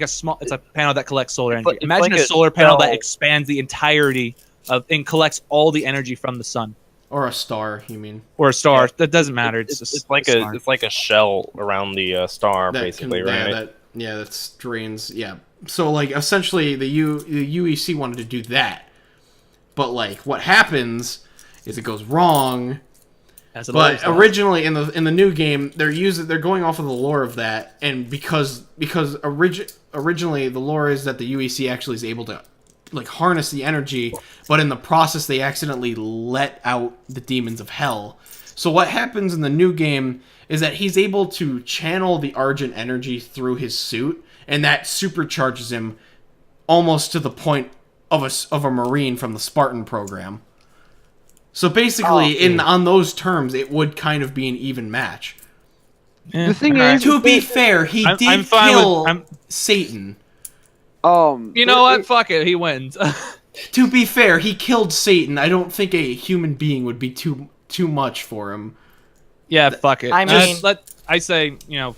a panel that collects solar energy. It's Imagine like a a solar panel that cell. expands the entirety of and collects all the energy from the sun Or a star, you mean? or a star. Yeah. That doesn't matter. It's like a shell around the star, That basically, can, right? that strains. Yeah. So like essentially, the UEC wanted to do that, but like what happens is it goes wrong. As it But always does. originally in the new game, they're going off of the lore of that, and because originally the lore is that the UEC actually is able to like harness the energy, but in the process they accidentally let out the demons of hell. So what happens in the new game is that he's able to channel the Argent energy through his suit, and that supercharges him almost to the point of a Marine from the Spartan program. So basically, on those terms, it would kind of be an even match. The thing alright. is, To be fair, he I'm did fine kill with- Satan. You know what? Fuck it. He wins. To be fair, he killed Satan. I don't think a human being would be too much for him. Yeah, fuck it. I mean- I say,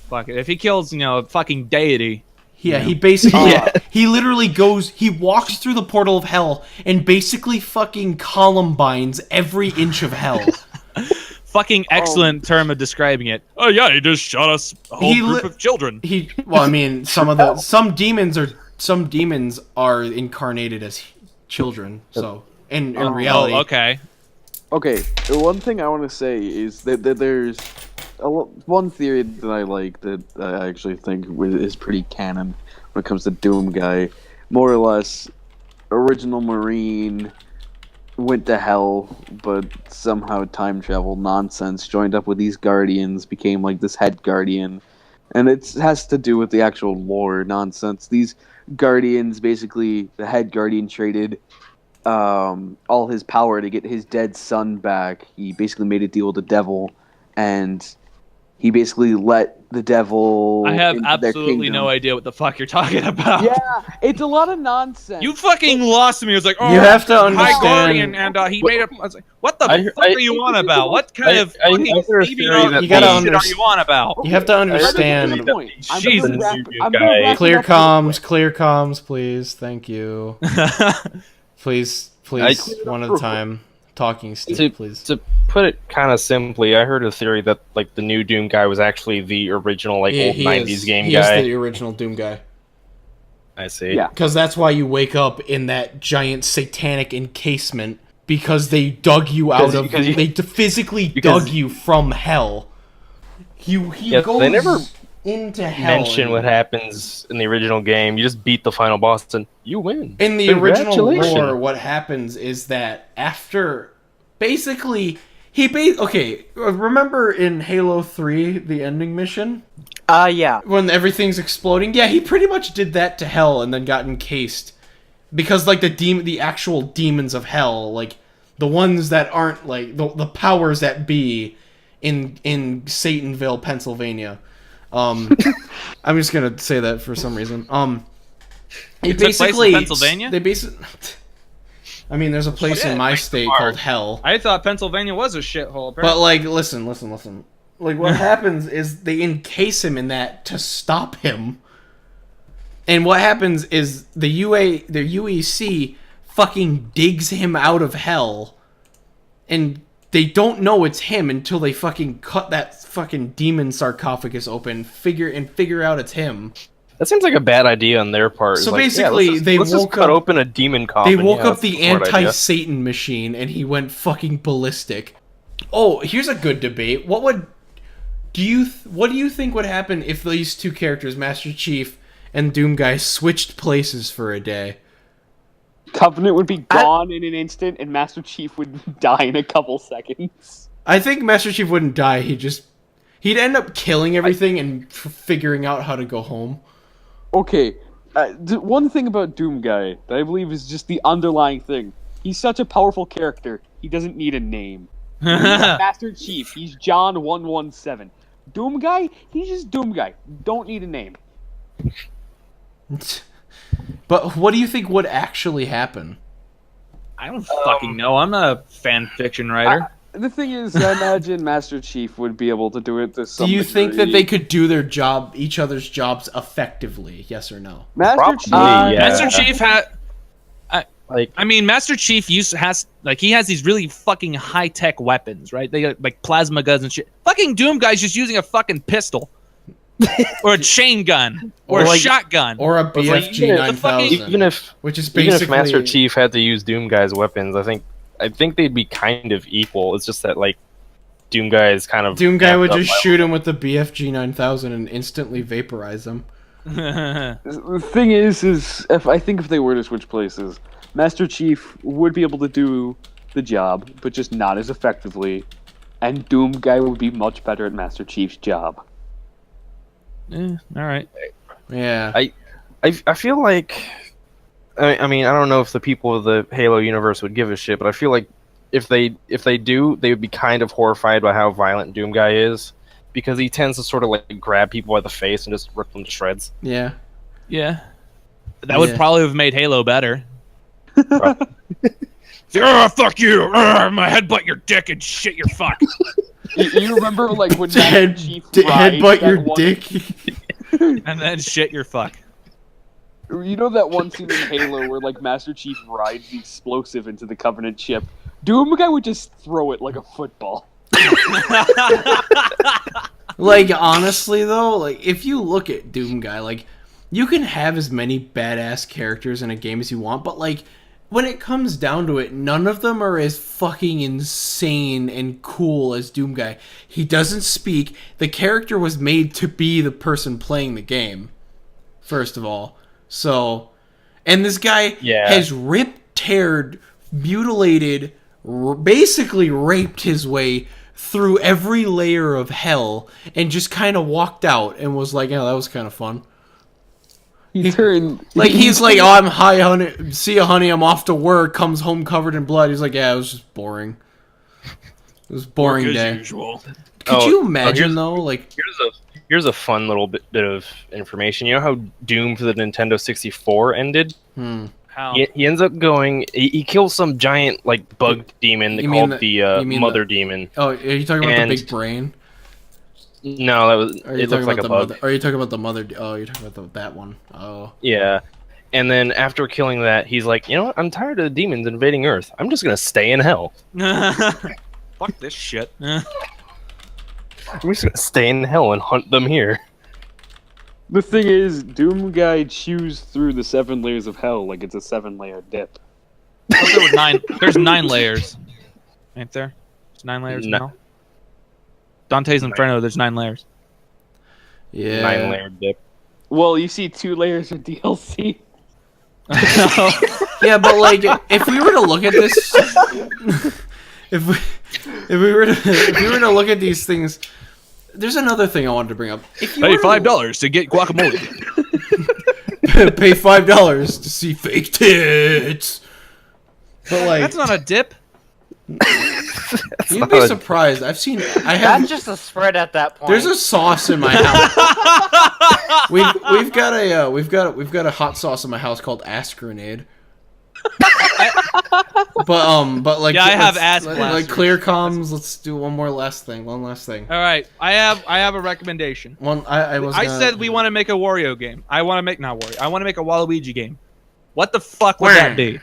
fuck it. If he kills, a fucking deity. Yeah, he basically he literally he walks through the portal of hell and basically fucking Columbines every inch of hell. Fucking excellent term of describing it. Oh yeah, he just shot us a whole group of children. Well, I mean, some demons are incarnated as children. So in reality, okay. Okay, the one thing I want to say is that there's one theory that I like that I actually think is pretty canon when it comes to Doom Guy. More or less, original Marine went to hell, but somehow time travel nonsense joined up with these Guardians, became like this head Guardian, and it has to do with the actual lore nonsense. These Guardians, basically, the head Guardian traded all his power to get his dead son back. He basically made a deal with the devil, and he basically let the devil. I have into their absolutely kingdom. no idea what the fuck you're talking about. Yeah, it's a lot of nonsense. You fucking lost me. It was like, oh, You have to High understand- Guardian, and he made a. I was like, what the fuck are you on about? What kind of I fucking heard a baby theory that You gotta bullshit are you on about? you have to I'm gonna understand. finish my point. I'm Jesus. gonna wrap- You I'm gonna guy. wrap it Clear up real comms, quick. clear comms, please. Thank you. Please, one at a time. Talking, Steve, please. To put it kind of simply, I heard a theory that like the new Doom guy was actually the original old he '90s is. game He guy. is the original Doom guy. I see. Yeah. Because that's why you wake up in that giant satanic encasement, because they dug you out of. because you- They physically because- dug you from hell. He Yeah, goes they never into hell. Mention what happens in the original game. You just beat the final boss and you win. In the original Congratulations. lore, what happens is that after, basically, okay, remember in Halo 3, the ending mission? Yeah. When everything's exploding? Yeah, he pretty much did that to hell and then got encased. Because, like, the actual demons of hell, like, the ones that aren't, like, the powers that be in Satanville, Pennsylvania, I'm just gonna say that for some reason. It took place in Pennsylvania? They basically. I mean, there's a place in my state called Hell. I thought Pennsylvania was a shithole. But like, listen. Like, what happens is they encase him in that to stop him. And what happens is the UEC fucking digs him out of hell, and they don't know it's him until they fucking cut that fucking demon sarcophagus open, figure out it's him. That seems like a bad idea on their part. So basically, let's just cut open a demon coffin. They woke up the anti-Satan machine, and he went fucking ballistic. Oh, here's a good debate. What do you think would happen if these two characters, Master Chief and Doom Guy, switched places for a day? Covenant would be gone in an instant, and Master Chief would die in a couple seconds. I think Master Chief wouldn't die. He'd end up killing everything and figuring out how to go home. Okay, one thing about Doom Guy that I believe is just the underlying thing. He's such a powerful character, he doesn't need a name. Master Chief, he's John 117. Doom Guy, he's just Doom Guy. Don't need a name. But what do you think would actually happen? I don't fucking know. I'm not a fan fiction writer. The thing is, I imagine Master Chief would be able to do it to some Do you think degree. that they could do their job, each other's jobs, effectively? Yes or no? Master Chief, yeah. Master Chief had. Like, I mean, Master Chief he has these really fucking high tech weapons, right? They got like plasma guns and shit. Fucking Doom Guy's just using a fucking pistol, or a chain gun, or a like, shotgun, Or a BFG 9000. even if Master Chief had to use Doom Guy's weapons, I think they'd be kind of equal. It's just that like Doom Guy is kind of Doom Guy would just shoot him with the BFG 9000 and instantly vaporize him. the thing is if they were to switch places, Master Chief would be able to do the job, but just not as effectively, and Doom Guy would be much better at Master Chief's job. All right. Yeah. I feel like I mean, I don't know if the people of the Halo universe would give a shit, but I feel like if they do, they would be kind of horrified by how violent Doom Guy is, because he tends to sort of like grab people by the face and just rip them to shreds. Yeah. Yeah. That would probably have made Halo better. Right. Oh, fuck you! My headbutt your dick and shit your fuck. You remember like when Master Chief rides headbutt that your one... dick? And then shit your fuck. You know that one scene in Halo where like Master Chief rides the explosive into the Covenant ship? Doom Guy would just throw it like a football. Like, honestly though, like if you look at Doom Guy, like you can have as many badass characters in a game as you want, but like when it comes down to it, none of them are as fucking insane and cool as Doom Guy. He doesn't speak. The character was made to be the person playing the game, first of all. So, and this guy has ripped, teared, mutilated, basically raped his way through every layer of hell and just kind of walked out and was like, yeah, that was kind of fun. He's like, oh, I'm high, honey. See ya, honey. I'm off to work. Comes home covered in blood. He's like, yeah, it was just boring. It was a boring Work as day. usual. Could you imagine though? Like, here's a fun little bit of information. You know how Doom for the Nintendo 64 ended? How? He ends up going. He kills some giant like bug demon called the Mother Demon. Oh, are you talking about the big brain? No, that was. It looked like a bug. Are you talking about the mother? Oh, you're talking about that one. Oh. Yeah. And then after killing that, he's like, you know what? I'm tired of the demons invading Earth. I'm just gonna stay in hell. Fuck this shit. I'm just gonna stay in hell and hunt them here. The thing is, Doom Guy chews through the 7 layers of hell like it's a 7-layer dip. There's 9 layers. Ain't there? There's 9 layers now. Dante's Inferno, there's 9 layers. Yeah. 9-layer dip. Well, you see 2 layers of DLC. Yeah, but like, if we were to look at this, if we were to look at these things, there's another thing I wanted to bring up. If you Pay $5 to get guacamole. Pay $5 to see fake tits. But like, That's not a dip. You'd be surprised. I have. That's just a spread at that point. There's a sauce in my house. we've got a hot sauce in my house called ass grenade. but like Yeah, I have ass like blasters. clear comms. Let's do one last thing. One last thing. All right, I have a recommendation. I said we want to make a Wario game. I want to make not Wario. I want to make a Waluigi game. What the fuck would that be?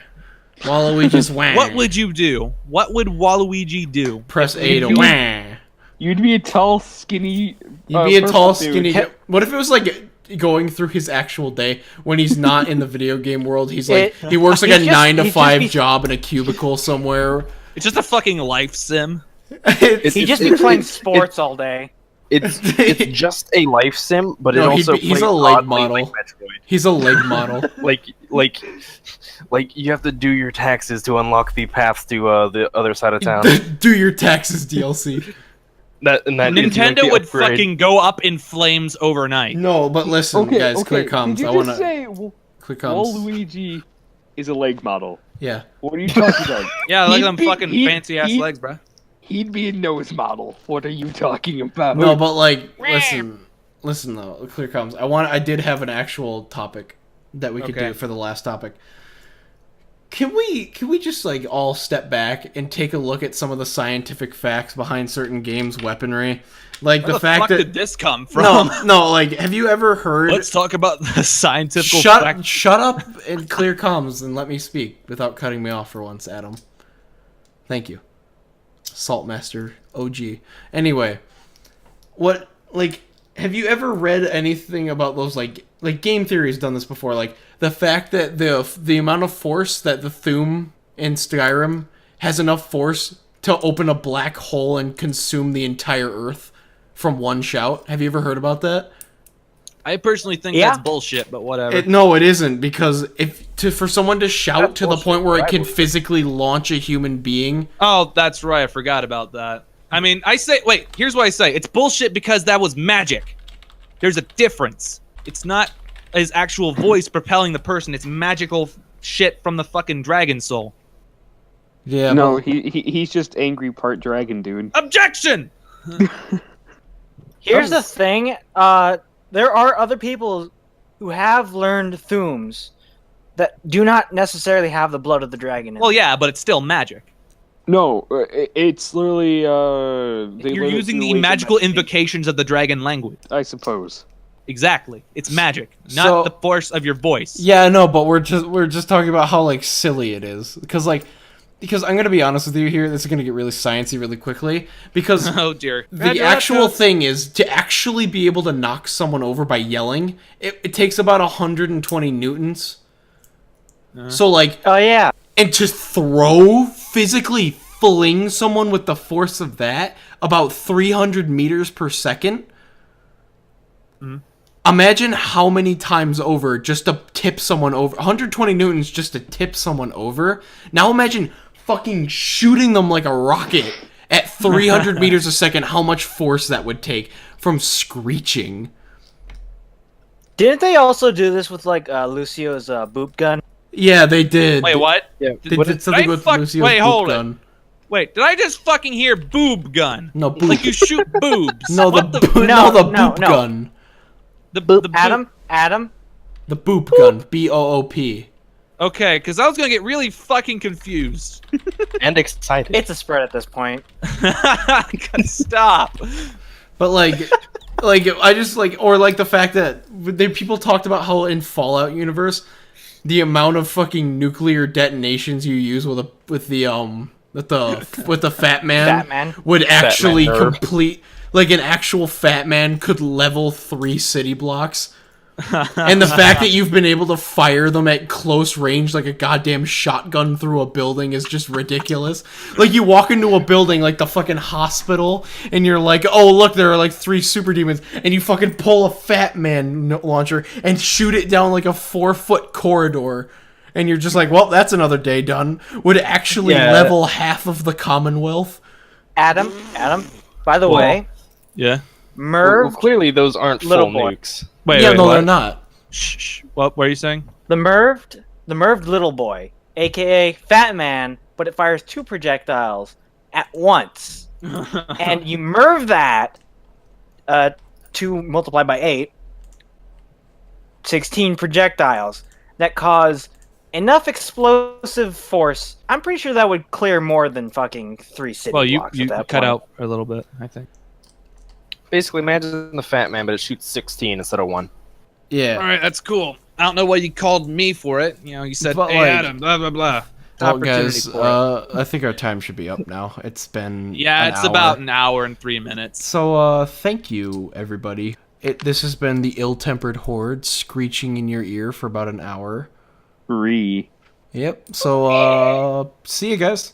Waluigi's wang. What would you do? What would Waluigi do? Press A to wang. You'd be a tall, skinny. You'd be a tall, dude. skinny. What if it was like going through his actual day when he's not in the video game world? He's like he works like a 9 to 5 job in a cubicle somewhere. It's just a fucking life sim. He'd just be playing sports all day. It's just a life sim, but No, it also he's plays a leg oddly model. like Metroid. He's a leg model. Like you have to do your taxes to unlock the path to the other side of town. Do your taxes DLC. That is like Nintendo the would upgrade. fucking go up in flames overnight. No, but listen, guys, clear comms. Did you I just wanna say clear comms. Waluigi is a leg model? Yeah. What are you talking about? Yeah, look at He'd them be- fucking he'd- fancy ass he'd- legs, bro. He'd be a nose model. What are you talking about? No, but like, listen though, clear comms. I did have an actual topic that we could Okay. do for the last topic. Can we just like all step back and take a look at some of the scientific facts behind certain games' weaponry? Like Where the fact fuck that did this come from? no, like have you ever heard? Let's talk about the scientific fact. Shut up and clear comms and let me speak without cutting me off for once, Adam. Thank you. Saltmaster OG. Anyway, what like have you ever read anything about those like game theory's done this before, like the fact that the amount of force that the Thuum in Skyrim has enough force to open a black hole and consume the entire Earth from one shout? Have you ever heard about that? I personally think Yeah. that's bullshit, but whatever. No, it isn't, because for someone to shout That's to the bullshit. point where it Why can would- physically launch a human being. Oh, that's right. I forgot about that. I mean, here's what I say. It's bullshit because that was magic. There's a difference. It's not his actual voice propelling the person. It's magical shit from the fucking dragon soul. Yeah, no, he's just angry part dragon, dude. Objection! Here's the thing. There are other people who have learned Thooms that do not necessarily have the blood of the dragon in Well, them. yeah, but it's still magic. No, it's literally they You're learn it using through the ways of magical meditation, invocations of the dragon language. I suppose. Exactly. It's magic, not So- the force of your voice. Yeah, I know, but we're just talking about how like silly it is, because I'm gonna be honest with you here. This is gonna get really sciencey really quickly, because Oh dear. the actual thing is to actually be able to knock someone over by yelling. It takes about 120 newtons. So like, Oh yeah. and to physically fling someone with the force of that about 300 meters per second. Imagine how many times over just to tip someone over. 120 newtons just to tip someone over. Now imagine fucking shooting them like a rocket at 300 meters a second. How much force that would take from screeching. Didn't they also do this with like Lucio's boop gun? Yeah, they did. Wait, what? Yeah, They what did is- something I with fuck- Lucio's wait, boop hold it. gun. Wait, did I just fucking hear boob gun? No, boop. Like you shoot boobs. No, What the the boop No. gun. the Boop. boop- Adam. The boop gun. B-O-O-P. Okay, because I was gonna get really fucking confused. and excited. It's a spread at this point. Gotta stop. But like I just like, or like the fact that people talked about how in Fallout universe, the amount of fucking nuclear detonations you use with the Fat Man, Fat Man. would actually Man nerve. complete, like an actual Fat Man could level 3 city blocks. And the fact that you've been able to fire them at close range like a goddamn shotgun through a building is just ridiculous. Like, you walk into a building like the fucking hospital, and you're like, oh, look, there are like 3 super demons, and you fucking pull a Fat Man launcher and shoot it down like a 4-foot corridor, and you're just like, well, that's another day done. Would actually Yeah. level half of the Commonwealth. Adam. By the Well, way, Yeah. Merv, clearly those aren't Little full boy. nukes. Wait, Yeah, wait, no, what? they're not. Shh. What are you saying? the Merved little boy, aka Fat Man, but it fires 2 projectiles. at once, and you merge that 2 multiplied by 8, 16 projectiles that cause enough explosive force. I'm pretty sure that would clear more than fucking 3 city Well, you blocks at that cut point. out a little bit, I think. Basically, imagine the Fat Man, but it shoots 16 instead of 1. Yeah. All right, that's cool. I don't know why you called me for it. You know, you said, But, "Hey, like- Adam," blah blah blah. Well, Opportunity guys, for it. I think our time should be up now. It's been Yeah, an it's hour. about an hour and 3 minutes. So, thank you, everybody. This has been the ill-tempered horde screeching in your ear for about an hour. Free. Yep. So, see you guys.